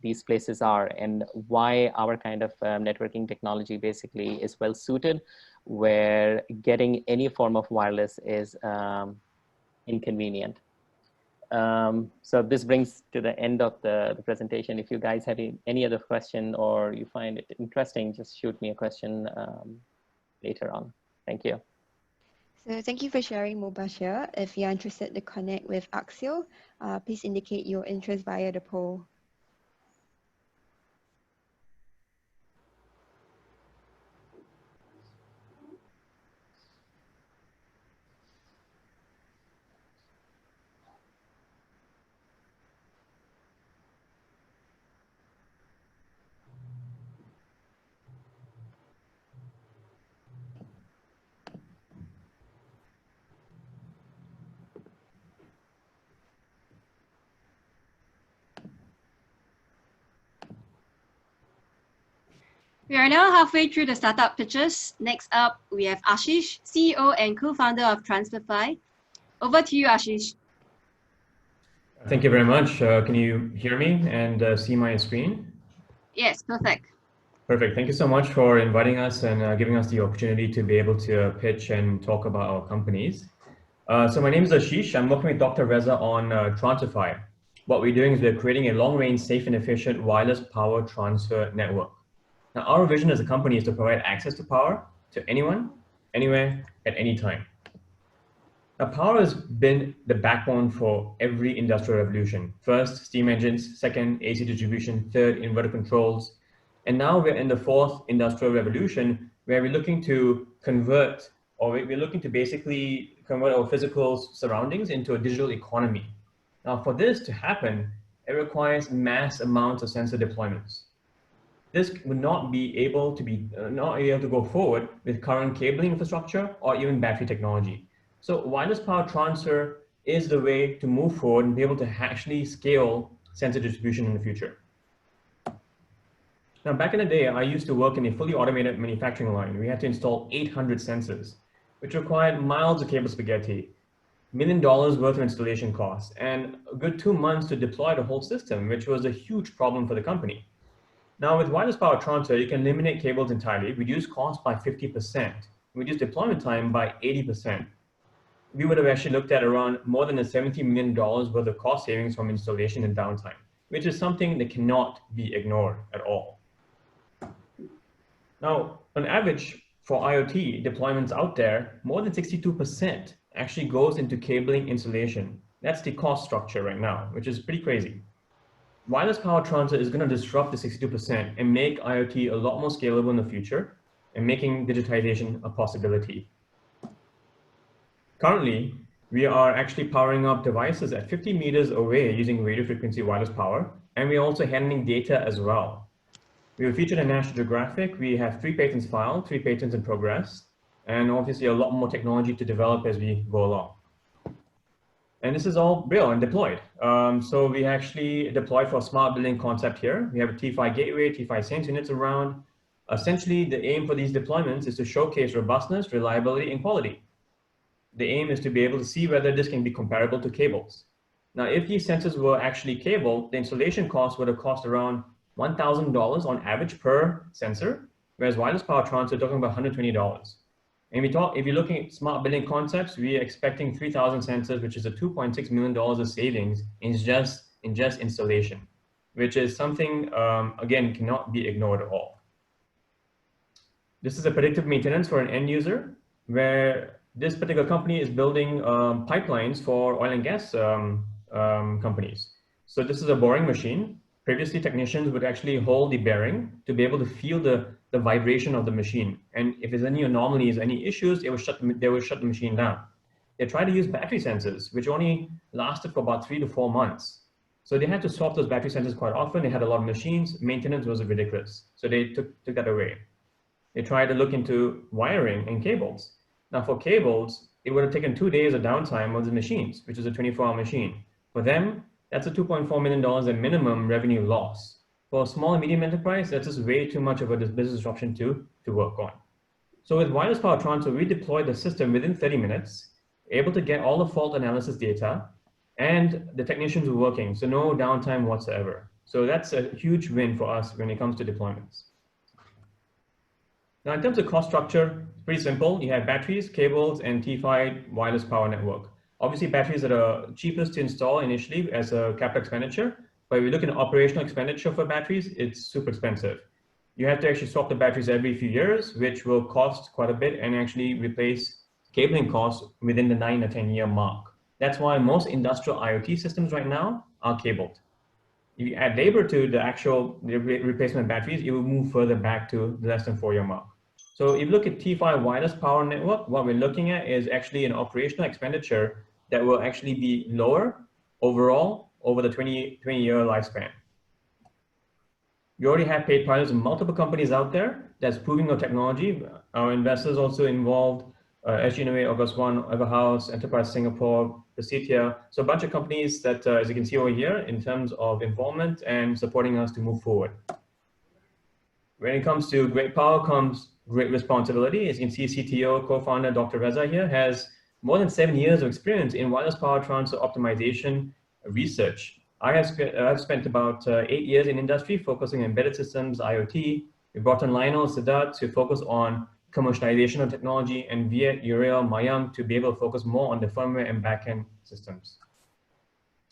these places are and why our kind of networking technology basically is well suited, where getting any form of wireless is inconvenient. So this brings to the end of the presentation. If you guys have any other question or you find it interesting, just shoot me a question later on. Thank you. So thank you for sharing, Mubashir. If you're interested to connect with Axial, please indicate your interest via the poll. We are now halfway through the startup pitches. Next up, we have Ashish, CEO and co-founder of Transferfy. Over to you, Ashish. Thank you very much. Can you hear me and see my screen? Yes, perfect. Perfect. Thank you so much for inviting us and giving us the opportunity to be able to pitch and talk about our companies. So my name is Ashish. I'm working with Dr. Reza on Transferfy. What we're doing is we're creating a long-range, safe and efficient wireless power transfer network. Now, our vision as a company is to provide access to power to anyone, anywhere, at any time. Now, power has been the backbone for every industrial revolution. First, steam engines, second, AC distribution, third, inverter controls. And now we're in the fourth industrial revolution where we're looking to convert, or we're looking to basically convert our physical surroundings into a digital economy. Now, for this to happen, it requires mass amounts of sensor deployments. This would not be able to go forward with current cabling infrastructure or even battery technology. So wireless power transfer is the way to move forward and be able to actually scale sensor distribution in the future. Now, back in the day, I used to work in a fully automated manufacturing line. We had to install 800 sensors, which required miles of cable spaghetti, $1 million worth of installation costs, and a good 2 months to deploy the whole system, which was a huge problem for the company. Now, with wireless power transfer, you can eliminate cables entirely, reduce cost by 50%, reduce deployment time by 80%. We would have actually looked at around more than $70 million worth of cost savings from installation and downtime, which is something that cannot be ignored at all. Now, on average, for IoT deployments out there, more than 62% actually goes into cabling installation. That's the cost structure right now, which is pretty crazy. Wireless power transfer is going to disrupt the 62% and make IoT a lot more scalable in the future and making digitization a possibility. Currently, we are actually powering up devices at 50 meters away using radio frequency wireless power, and we're also handling data as well. We were featured in National Geographic. We have 3 patents filed, 3 patents in progress, and obviously a lot more technology to develop as we go along. And this is all real and deployed. So we actually deployed for a smart building concept here. We have a T5 gateway, T5 sense units around. Essentially, the aim for these deployments is to showcase robustness, reliability, and quality. The aim is to be able to see whether this can be comparable to cables. Now, if these sensors were actually cabled, the installation cost would have cost around $1,000 on average per sensor, whereas wireless power transfer, we're talking about $120. And if you're looking at smart building concepts, we are expecting 3,000 sensors, which is a $2.6 million of savings in just installation, which is something, again, cannot be ignored at all. This is a predictive maintenance for an end user, where this particular company is building pipelines for oil and gas companies. So this is a boring machine. Previously, technicians would actually hold the bearing to be able to feel the vibration of the machine. And if there's any anomalies, any issues, they will shut the machine down. They tried to use battery sensors, which only lasted for about 3 to 4 months. So they had to swap those battery sensors quite often. They had a lot of machines. Maintenance was ridiculous. So they took that away. They tried to look into wiring and cables. Now for cables, it would have taken 2 days of downtime of the machines, which is a 24-hour machine. For them, that's a $2.4 million in minimum revenue loss. For a small and medium enterprise, that's just way too much of a business disruption to work on. So with wireless power transfer, we deploy the system within 30 minutes, able to get all the fault analysis data, and the technicians were working, so no downtime whatsoever. So that's a huge win for us when it comes to deployments. Now, in terms of cost structure, it's pretty simple. You have batteries, cables, and T5 wireless power network. Obviously, batteries that are cheapest to install initially as a capital expenditure, but if you look at operational expenditure for batteries, it's super expensive. You have to actually swap the batteries every few years, which will cost quite a bit and actually replace cabling costs within the 9 or 10-year mark. That's why most industrial IoT systems right now are cabled. If you add labor to the actual replacement batteries, it will move further back to the less than 4-year mark. So if you look at T5 wireless power network, what we're looking at is actually an operational expenditure that will actually be lower overall over the 20-year lifespan. We already have paid pilots in multiple companies out there that's proving our technology. Our investors also involved SGInnovate, August One, Everhouse, Enterprise Singapore, Presidia. So a bunch of companies that, as you can see over here, in terms of involvement and supporting us to move forward. When it comes to great power comes great responsibility. As you can see, CTO, co-founder Dr. Reza here has more than 7 years of experience in wireless power transfer optimization research. I've spent about 8 years in industry focusing on embedded systems, IoT. We brought on Lionel Sadat to focus on commercialization of technology, and via Uriel Mayam to be able to focus more on the firmware and backend systems.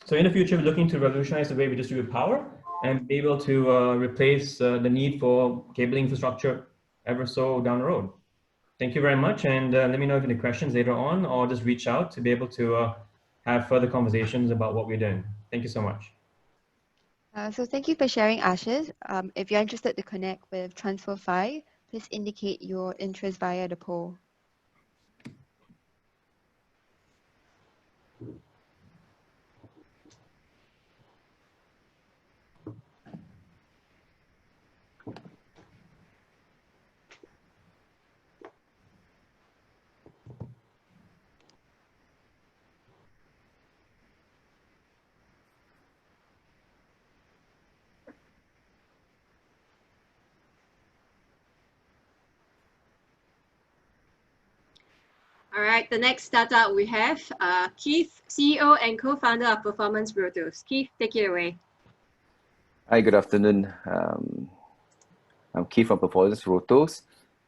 So in the future, we're looking to revolutionize the way we distribute power and be able to replace the need for cabling infrastructure ever so down the road. Thank you very much, and let me know if you have any questions later on, or just reach out to be able to have further conversations about what we're doing. Thank you so much. So thank you for sharing, Ashish. If you're interested to connect with TransferFi, please indicate your interest via the poll. All right, the next startup we have Keith, CEO and co-founder of Performance Rotos. Keith, take it away. Hi, good afternoon. I'm Keith from Performance Rotos.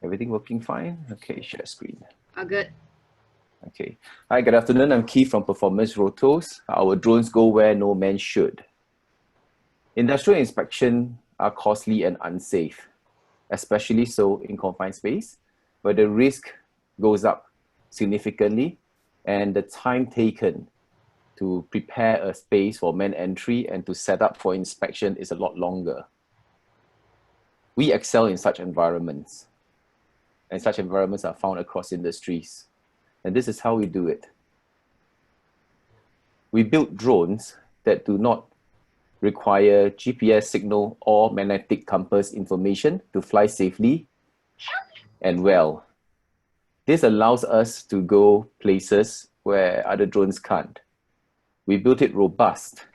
Everything working fine? Okay, share screen. Oh, good. Okay. Hi, good afternoon. I'm Keith from Performance Rotos. Our drones go where no man should. Industrial inspection are costly and unsafe, especially so in confined space, where the risk goes up significantly and the time taken to prepare a space for man entry and to set up for inspection is a lot longer. We excel in such environments, and such environments are found across industries. And this is how we do it. We build drones that do not require GPS signal or magnetic compass information to fly safely and well. This allows us to go places where other drones can't. We built it robust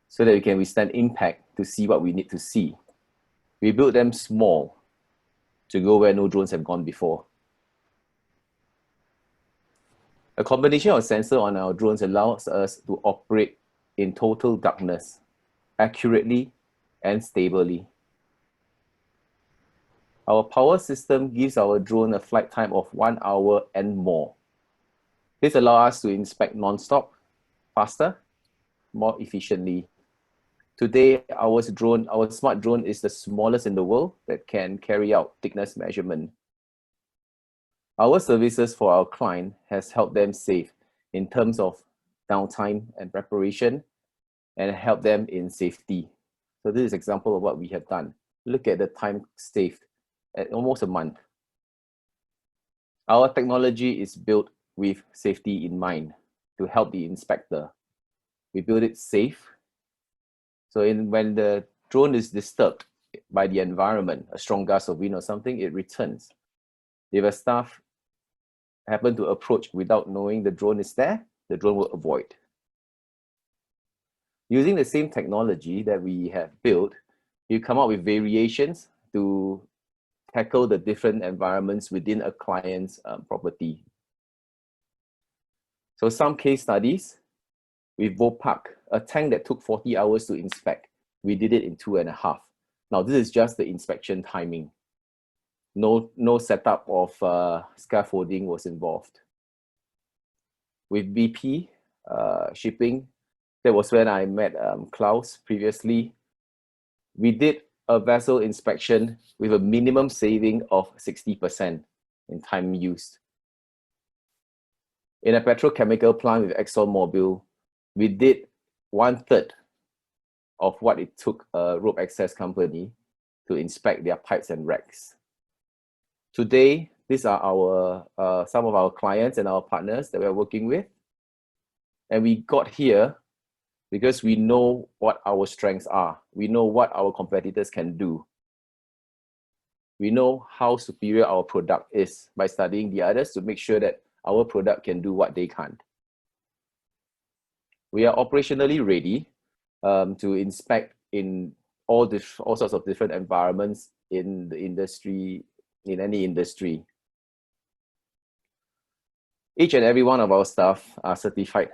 so that we can withstand impact to see what we need to see. We built them small to go where no drones have gone before. A combination of sensors on our drones allows us to operate in total darkness, accurately and stably. Our power system gives our drone a flight time of 1 hour and more. This allows us to inspect non-stop, faster, more efficiently. Today, our smart drone is the smallest in the world that can carry out thickness measurement. Our services for our client has helped them save in terms of downtime and preparation, and help them in safety. So this is an example of what we have done. Look at the time saved at almost a month. Our technology is built with safety in mind to help the inspector. We build it safe. So when the drone is disturbed by the environment, a strong gust of wind or something, it returns. If a staff happen to approach without knowing the drone is there, the drone will avoid. Using the same technology that we have built, you come up with variations to tackle the different environments within a client's property. So some case studies, with Vopak, a tank that took 40 hours to inspect, we did it in 2.5. Now this is just the inspection timing. No setup of scaffolding was involved. With BP shipping, that was when I met Klaus previously. We did a vessel inspection with a minimum saving of 60% in time used. In a petrochemical plant with ExxonMobil, we did 1/3 of what it took a rope access company to inspect their pipes and racks. Today, these are our some of our clients and our partners that we're working with. And we got here because we know what our strengths are. We know what our competitors can do. We know how superior our product is by studying the others to make sure that our product can do what they can't. We are operationally ready to inspect in all sorts of different environments in the industry, in any industry. Each and every one of our staff are certified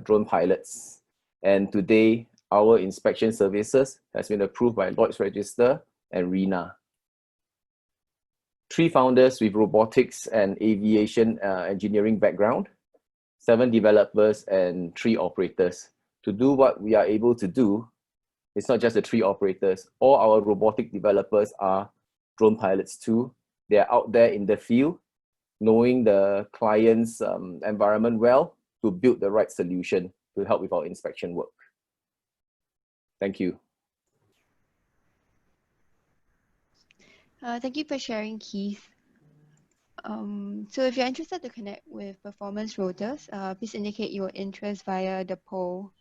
drone pilots. And today, our inspection services has been approved by Lloyd's Register and RENA. 3 founders with robotics and aviation engineering background, 7 developers and 3 operators. To do what we are able to do, it's not just the 3 operators. All our robotic developers are drone pilots too. They are out there in the field, knowing the client's environment well to build the right solution to help with our inspection work. Thank you. Thank you for sharing, Keith. So if you're interested to connect with performance rotors, please indicate your interest via the poll.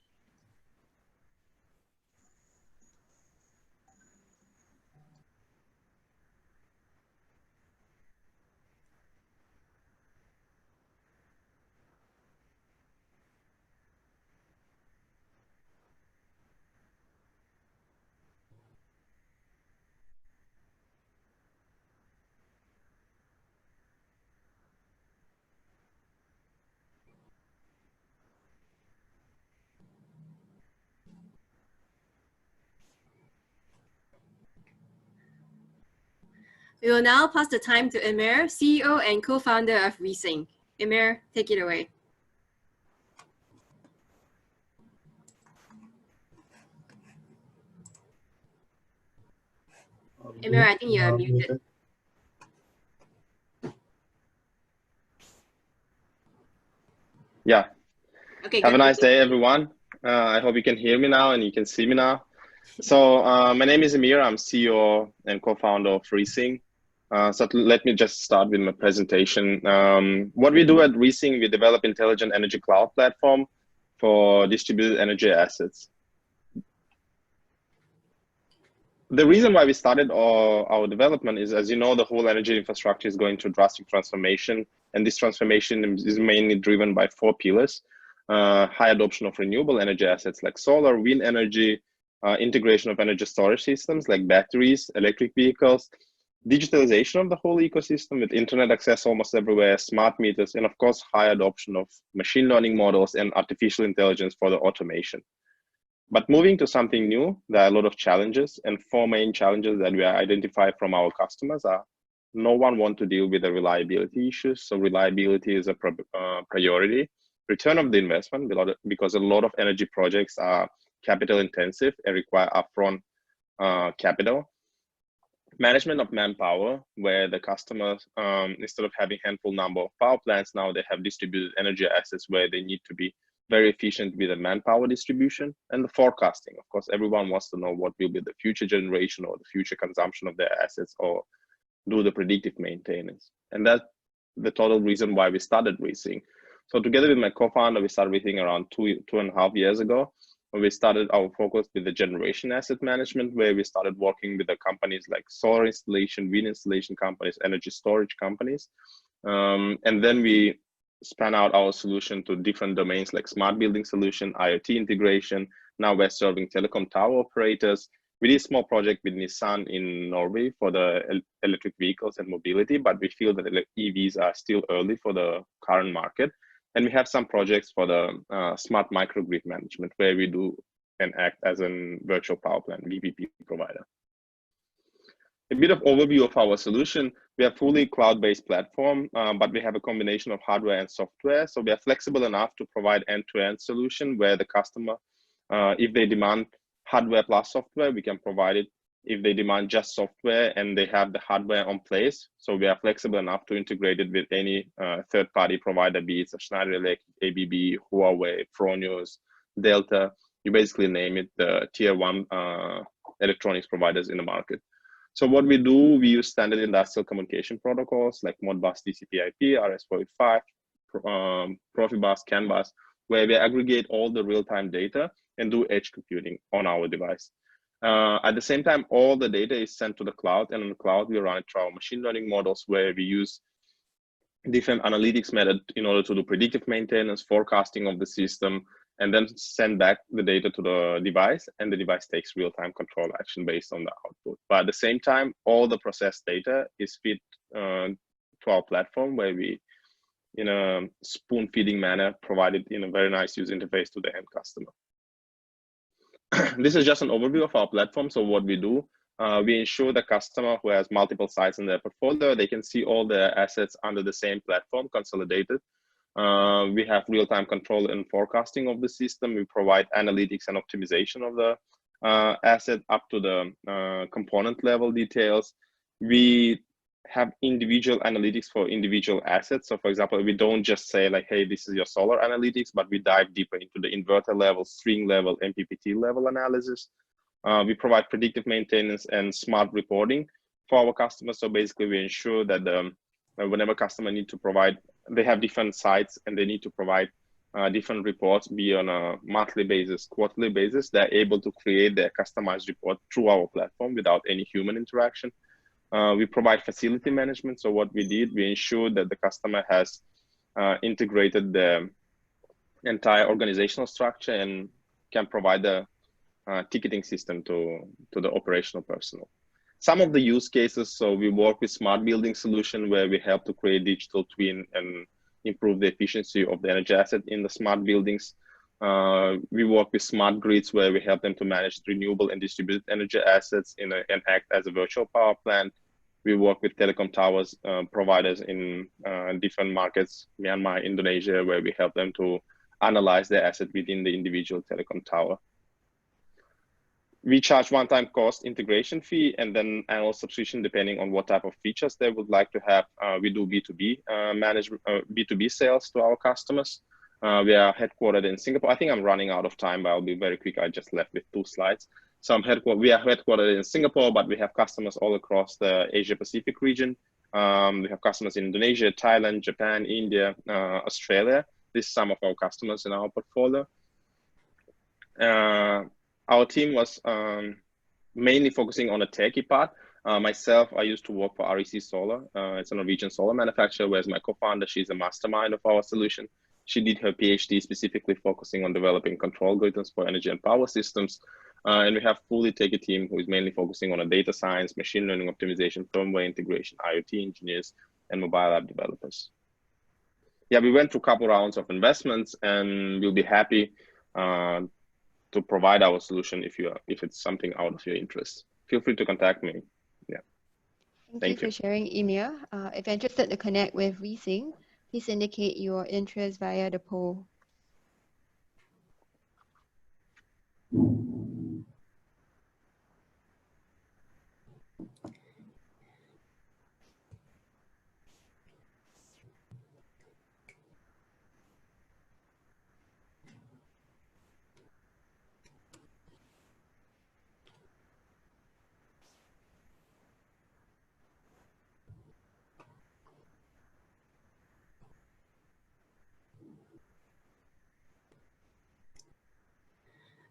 We will now pass the time to Emir, CEO and co-founder of Resync. Emir, take it away. Emir, I think you're muted. Yeah. Okay, Have good. a nice day, everyone. I hope you can hear me now and you can see me now. So my name is Emir. I'm CEO and co-founder of Resync. So let me just start with my presentation. What we do at Resync, we develop intelligent energy cloud platform for distributed energy assets. The reason why we started our development is, as you know, the whole energy infrastructure is going through drastic transformation. And this transformation is mainly driven by 4 pillars: high adoption of renewable energy assets like solar, wind energy, integration of energy storage systems like batteries, electric vehicles, digitalization of the whole ecosystem with internet access almost everywhere, smart meters, and of course, high adoption of machine learning models and artificial intelligence for the automation. But moving to something new, there are a lot of challenges, and 4 main challenges that we identify from our customers are: no one wants to deal with the reliability issues, so reliability is a priority. Return of the investment, because a lot of energy projects are capital intensive and require upfront capital. Management of manpower, where the customers, instead of having handful number of power plants, now they have distributed energy assets where they need to be very efficient with the manpower distribution. And the forecasting, of course, everyone wants to know what will be the future generation or the future consumption of their assets, or do the predictive maintenance. And that's the total reason why we started Resync. So together with my co-founder, we started Resync around 2.5 years ago. When we started our focus with the generation asset management, where we started working with the companies like solar installation, wind installation companies, energy storage companies. And then we span out our solution to different domains like smart building solution, IoT integration. Now we're serving telecom tower operators. We did a small project with Nissan in Norway for the electric vehicles and mobility, but we feel that EVs are still early for the current market. And we have some projects for the smart microgrid management, where we do and act as a virtual power plant VPP provider. A bit of overview of our solution: we are fully cloud-based platform, but we have a combination of hardware and software. So we are flexible enough to provide end-to-end solution where the customer, if they demand hardware plus software, we can provide it. If they demand just software and they have the hardware on place, so we are flexible enough to integrate it with any third-party provider, be it Schneider Electric, ABB, Huawei, Fronius, Delta, you basically name it, the tier 1 electronics providers in the market. So what we do, we use standard industrial communication protocols like Modbus, TCP/IP, RS-485, Profibus, CAN bus, where we aggregate all the real-time data and do edge computing on our device. At the same time, all the data is sent to the cloud, and on the cloud, we run it through our machine learning models, where we use different analytics method in order to do predictive maintenance, forecasting of the system, and then send back the data to the device, and the device takes real-time control action based on the output. But at the same time, all the processed data is fed to our platform, where we, in a spoon-feeding manner, provide it in a very nice user interface to the end customer. This is just an overview of our platform. So what we do, we ensure the customer who has multiple sites in their portfolio, they can see all their assets under the same platform, consolidated. We have real-time control and forecasting of the system. We provide analytics and optimization of the asset up to the component level details. We have individual analytics for individual assets. So for example, we don't just say like, hey, this is your solar analytics, but we dive deeper into the inverter level, string level, MPPT level analysis. We provide predictive maintenance and smart reporting for our customers. So basically we ensure that whenever customer need to provide, they have different sites and they need to provide different reports, be on a monthly basis, quarterly basis, they're able to create their customized report through our platform without any human interaction. We provide facility management. So what we did, we ensured that the customer has integrated the entire organizational structure and can provide the ticketing system to the operational personnel. Some of the use cases, so we work with smart building solution where we help to create digital twin and improve the efficiency of the energy asset in the smart buildings. We work with smart grids where we help them to manage renewable and distributed energy assets and act as a virtual power plant. We work with telecom towers providers in different markets, Myanmar, Indonesia, where we help them to analyze their asset within the individual telecom tower. We charge one-time cost integration fee and then annual subscription depending on what type of features they would like to have. We do B2B management, B2B sales to our customers. We are headquartered in Singapore. I think I'm running out of time, but I'll be very quick. I just left with 2 slides. So we are headquartered in Singapore, but we have customers all across the Asia Pacific region. We have customers in Indonesia, Thailand, Japan, India, Australia. This is some of our customers in our portfolio. Our team was mainly focusing on the techie part. Myself, I used to work for REC Solar. It's a Norwegian solar manufacturer, whereas my co-founder, she's a mastermind of our solution. She did her PhD specifically focusing on developing control algorithms for energy and power systems. And we have fully techie team who is mainly focusing on a data science, machine learning optimization, firmware integration, IoT engineers, and mobile app developers. Yeah, we went through a couple rounds of investments, and we'll be happy to provide our solution if it's something out of your interest. Feel free to contact me. Yeah. Thank you for sharing, Emir. If you're interested to connect with Wee-Sing, please indicate your interest via the poll.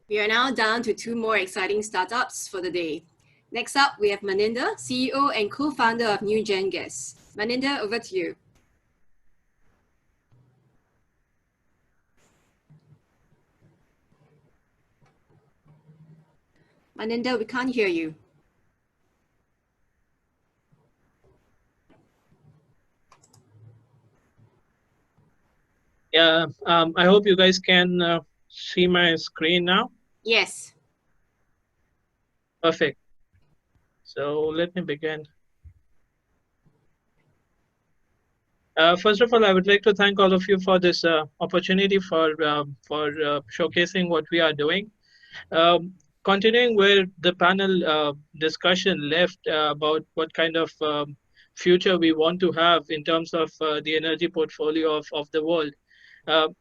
We are now down to 2 more exciting startups for the day. Next up, we have Maninder, CEO and co-founder of New Gen Gas. Maninder, over to you. Maninder, we can't hear you. Yeah, I hope you guys can see my screen now. Yes. Perfect. So let me begin. First of all, I would like to thank all of you for this opportunity for showcasing what we are doing. Continuing where the panel discussion left about what kind of future we want to have in terms of the energy portfolio of the world.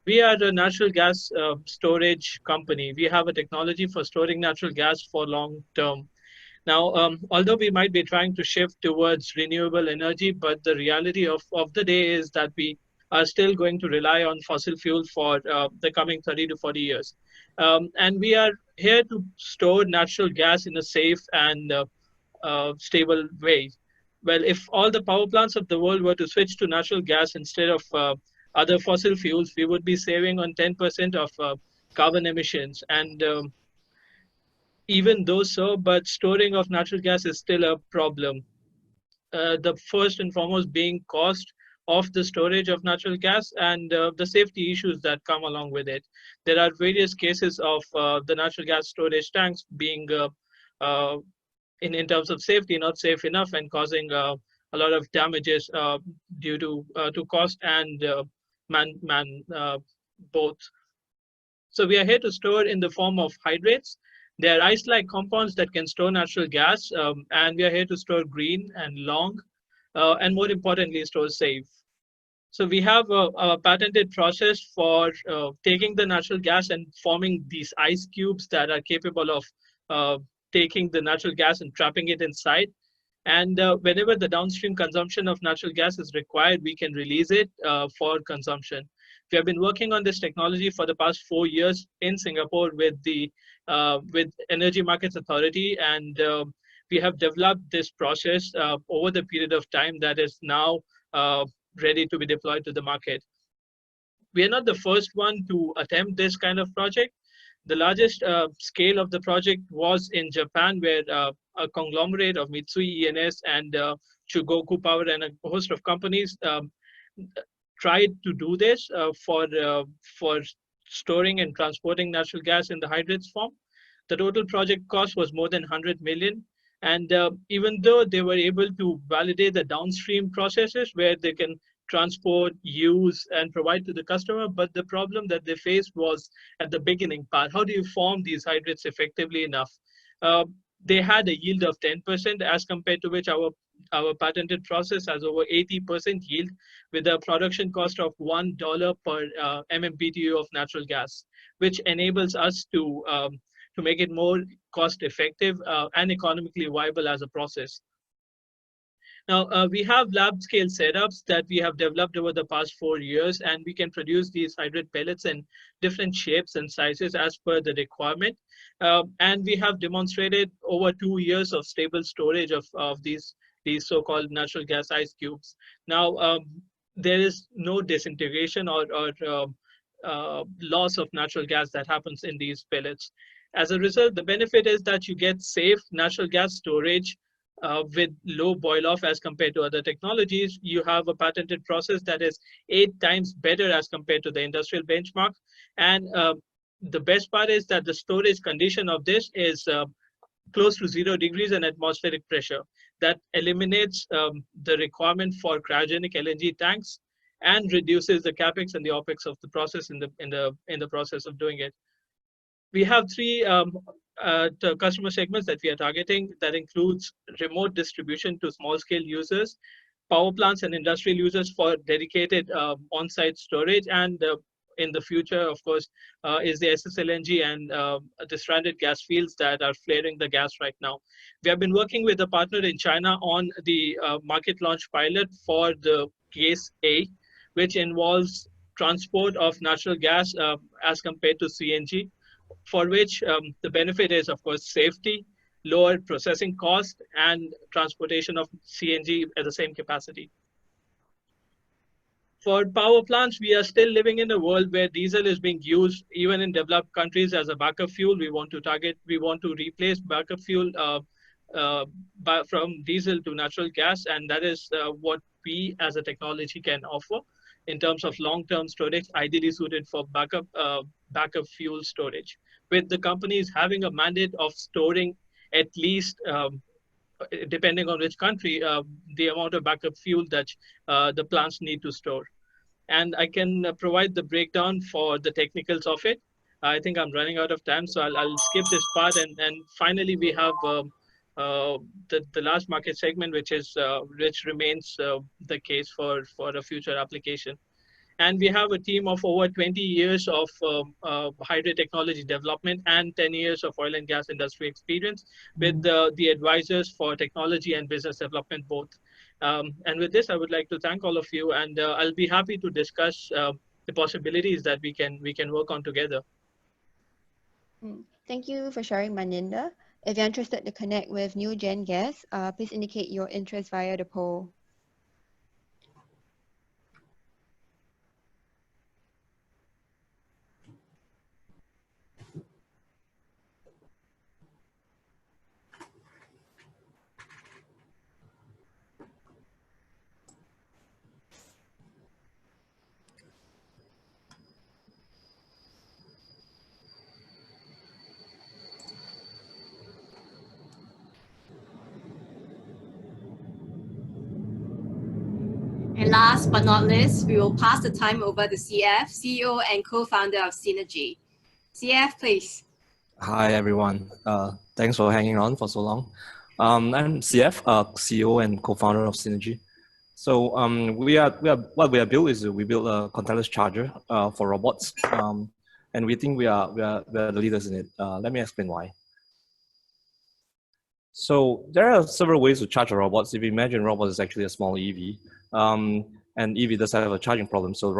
We are a natural gas storage company. We have a technology for storing natural gas for long term. Now, although we might be trying to shift towards renewable energy, but the reality of the day is that we are still going to rely on fossil fuel for the coming 30 to 40 years. And we are here to store natural gas in a safe and stable way. Well, if all the power plants of the world were to switch to natural gas instead of other fossil fuels, we would be saving on 10% of carbon emissions. And even though so, but storing of natural gas is still a problem. The first and foremost being cost of the storage of natural gas and the safety issues that come along with it. There are various cases of the natural gas storage tanks being in terms of safety, not safe enough and causing a lot of damages due to cost and both. So we are here to store in the form of hydrates. They are ice-like compounds that can store natural gas, and we are here to store green and long, and more importantly, store safe. So we have a patented process for taking the natural gas and forming these ice cubes that are capable of taking the natural gas and trapping it inside. And whenever the downstream consumption of natural gas is required, we can release it for consumption. We have been working on this technology for the past 4 years in Singapore with the Energy Markets Authority, and we have developed this process over the period of time that is now ready to be deployed to the market. We are not the first one to attempt this kind of project. The largest scale of the project was in Japan, where a conglomerate of Mitsui E&S and Chugoku Power and a host of companies tried to do this for storing and transporting natural gas in the hydrates form. The total project cost was more than 100 million. And even though they were able to validate the downstream processes where they can transport, use, and provide to the customer, but the problem that they faced was at the beginning part. How do you form these hydrates effectively enough? They had a yield of 10%, as compared to which our patented process has over 80% yield, with a production cost of $1 per MMBTU of natural gas, which enables us to make it more cost effective and economically viable as a process. Now, we have lab scale setups that we have developed over the past 4 years, and we can produce these hydrate pellets in different shapes and sizes as per the requirement. And we have demonstrated over 2 years of stable storage of these so-called natural gas ice cubes. Now, there is no disintegration or loss of natural gas that happens in these pellets. As a result, the benefit is that you get safe natural gas storage with low boil off as compared to other technologies. You have a patented process that is 8 times better as compared to the industrial benchmark. And the best part is that the storage condition of this is close to 0 degrees and atmospheric pressure. That eliminates the requirement for cryogenic LNG tanks and reduces the capex and the opex of the process in the process of doing it. We have 3 customer segments that we are targeting. That includes remote distribution to small-scale users, power plants and industrial users for dedicated on-site storage, and in the future, of course, is the SSLNG and the stranded gas fields that are flaring the gas right now. We have been working with a partner in China on the market launch pilot for the case A, which involves transport of natural gas as compared to CNG, for which the benefit is, of course, safety, lower processing cost, and transportation of CNG at the same capacity. For power plants, we are still living in a world where diesel is being used even in developed countries as a backup fuel. We want to replace backup fuel from diesel to natural gas, and that is what we as a technology can offer in terms of long-term storage, ideally suited for backup fuel storage, with the companies having a mandate of storing at least, depending on which country, the amount of backup fuel that the plants need to store. And I can provide the breakdown for the technicals of it. I think I'm running out of time, so I'll skip this part. And finally, we have the last market segment, which remains the case for a future application. And we have a team of over 20 years of hydrate technology development and 10 years of oil and gas industry experience with the advisors for technology and business development both. And with this, I would like to thank all of you, and I'll be happy to discuss the possibilities that we can work on together. Thank you for sharing, Maninda. If you're interested to connect with new gen guests, please indicate your interest via the poll. last but not least, we will pass the time over to CF, CEO and co-founder of Synergy. CF, please. Hi, everyone. Thanks for hanging on for so long. I'm CF, CEO and co-founder of Synergy. So what we have built is we built a contactless charger for robots, and we think we are the leaders in it. Let me explain why. So there are several ways to charge a robot. If you imagine robots is actually a small EV, and EV does have a charging problem, so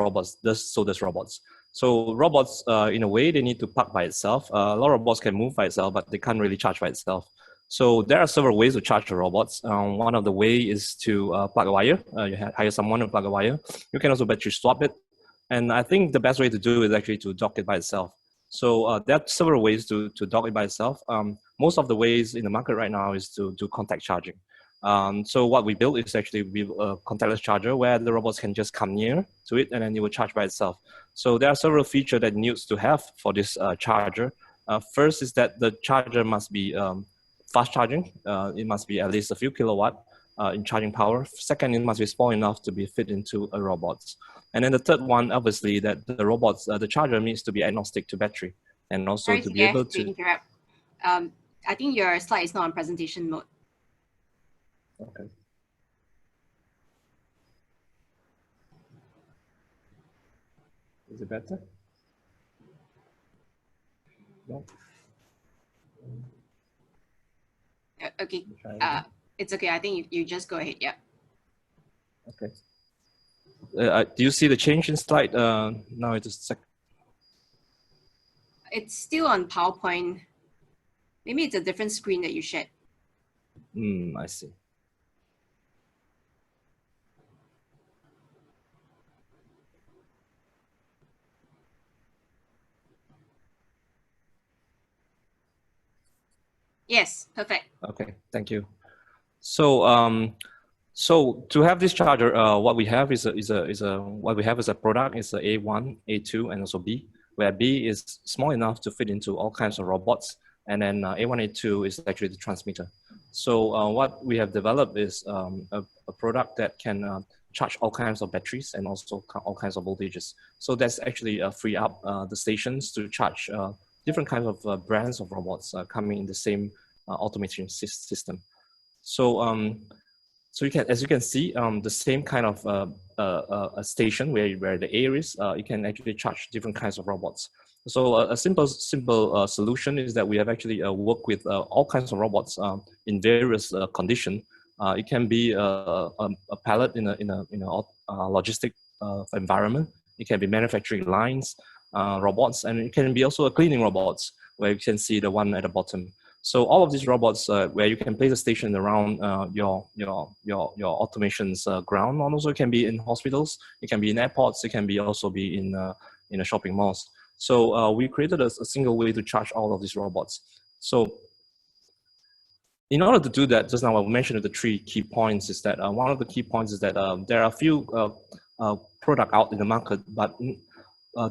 does robots. So robots, in a way, they need to park by itself. A lot of robots can move by itself, but they can't really charge by itself. So there are several ways to charge the robots. One of the way is to plug a wire. You hire someone to plug a wire. You can also battery swap it. And I think the best way to do is actually to dock it by itself. So there are several ways to dock it by itself. Most of the ways in the market right now is to do contact charging. So what we built is actually a contactless charger where the robots can just come near to it and then it will charge by itself. So there are several features that it needs to have for this charger. First is that the charger must be fast charging. It must be at least a few kilowatt in charging power. Second, it must be small enough to be fit into a robot. And then the third one, obviously, that the robots, the charger needs to be agnostic to battery and also to be able to interrupt. I think your slide is not on presentation mode. Okay. Is it better? No. Okay. It's okay. I think you just go ahead. Yeah. Okay. Do you see the change in slide? Now it's It's still on PowerPoint. Maybe it's a different screen that you shared. I see. Yes, perfect. Okay, thank you. So so to have this charger, what we have is a product is a A1, A2, and also B, where B is small enough to fit into all kinds of robots, and then A1, A2 is actually the transmitter. So what we have developed is a product that can charge all kinds of batteries and also all kinds of voltages. So that's actually free up the stations to charge different kinds of brands of robots coming in the same automation system. So so you can, as you can see, the same kind of a station where the air is, you can actually charge different kinds of robots. So a simple solution is that we have actually worked with all kinds of robots in various conditions. It can be a pallet in a logistic environment. It can be manufacturing lines, robots, and it can be also a cleaning robots, where you can see the one at the bottom. So all of these robots, where you can place a station around your automation's ground, and also it can be in hospitals, it can be in airports, it can be also be in a shopping malls. So we created a single way to charge all of these robots. So in order to do that, just now I mentioned the 3 key points. Is that one of the key points is that there are a few products out in the market, but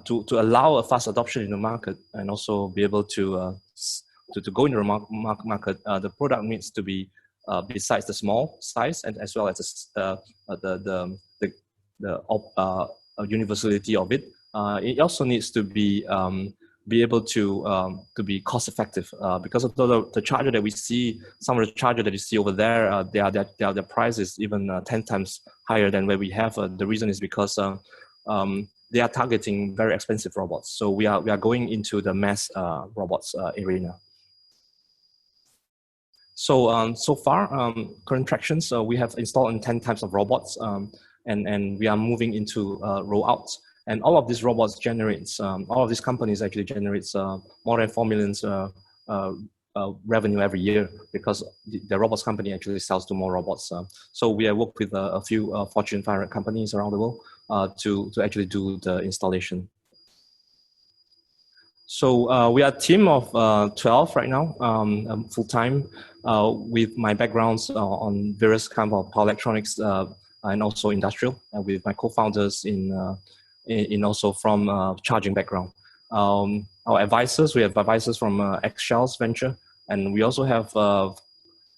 to allow a fast adoption in the market and also be able to go into the market, the product needs to be besides the small size and as well as the universality of it. It also needs to be able to be cost effective because of the charger that we see. Some of the charger that you see over there, their price is even 10 times higher than where we have. The reason is because they are targeting very expensive robots. So we are going into the mass robots arena. So so far, current tractions, we have installed in 10 types of robots, and we are moving into rollouts. And all of these robots generates, all of these companies actually generates more than 4 million revenue every year, because the robots company actually sells to more robots. So we have worked with a few Fortune 500 companies around the world to actually do the installation. So we are a team of 12 right now, full-time, with my backgrounds on various kinds of power electronics and also industrial, with my co-founders in also from charging background. Our advisors, we have advisors from X-Shells Venture, and we also have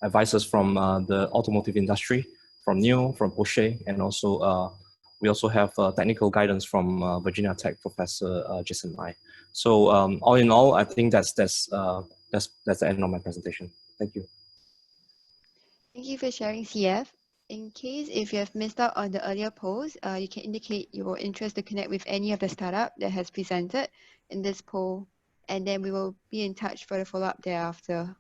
advisors from the automotive industry, from NIO, from Porsche, and also we also have technical guidance from Virginia Tech Professor Jason Lai. So all in all, I think that's the end of my presentation. Thank you. Thank you for sharing, CF. In case if you have missed out on the earlier polls, you can indicate your interest to connect with any of the startup that has presented in this poll, and then we will be in touch for the follow-up thereafter.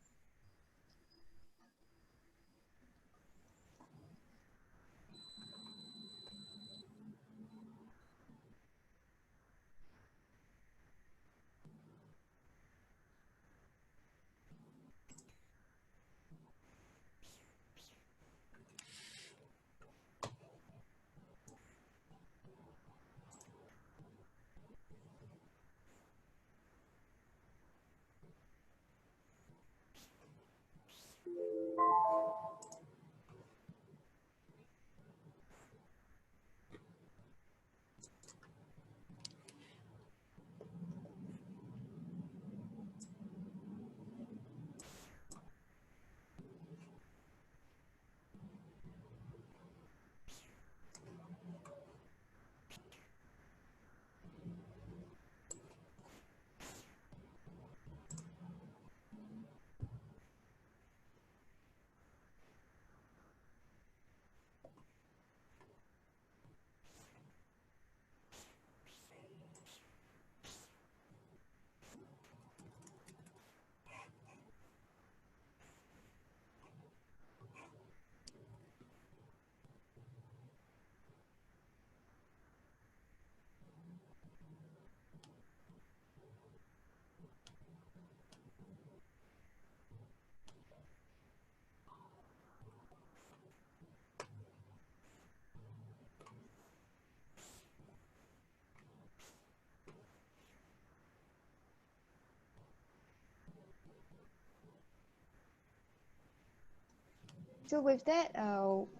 So with that,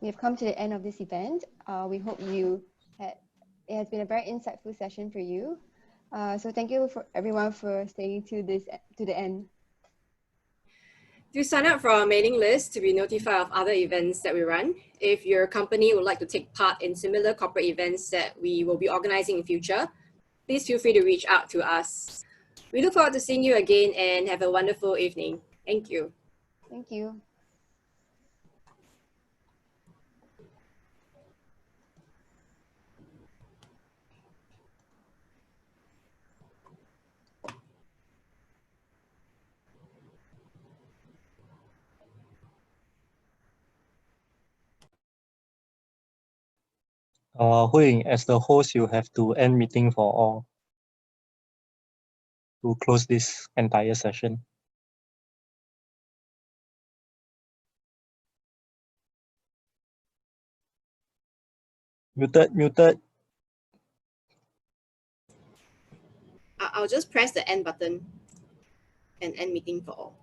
we have come to the end of this event. We hope it has been a very insightful session for you. So thank you for everyone for staying to the end. Do sign up for our mailing list to be notified of other events that we run. If your company would like to take part in similar corporate events that we will be organizing in future, please feel free to reach out to us. We look forward to seeing you again and have a wonderful evening. Thank you. Thank you. Hui, as the host, you have to end meeting for all to close this entire session. Muted. I'll just press the end button and end meeting for all.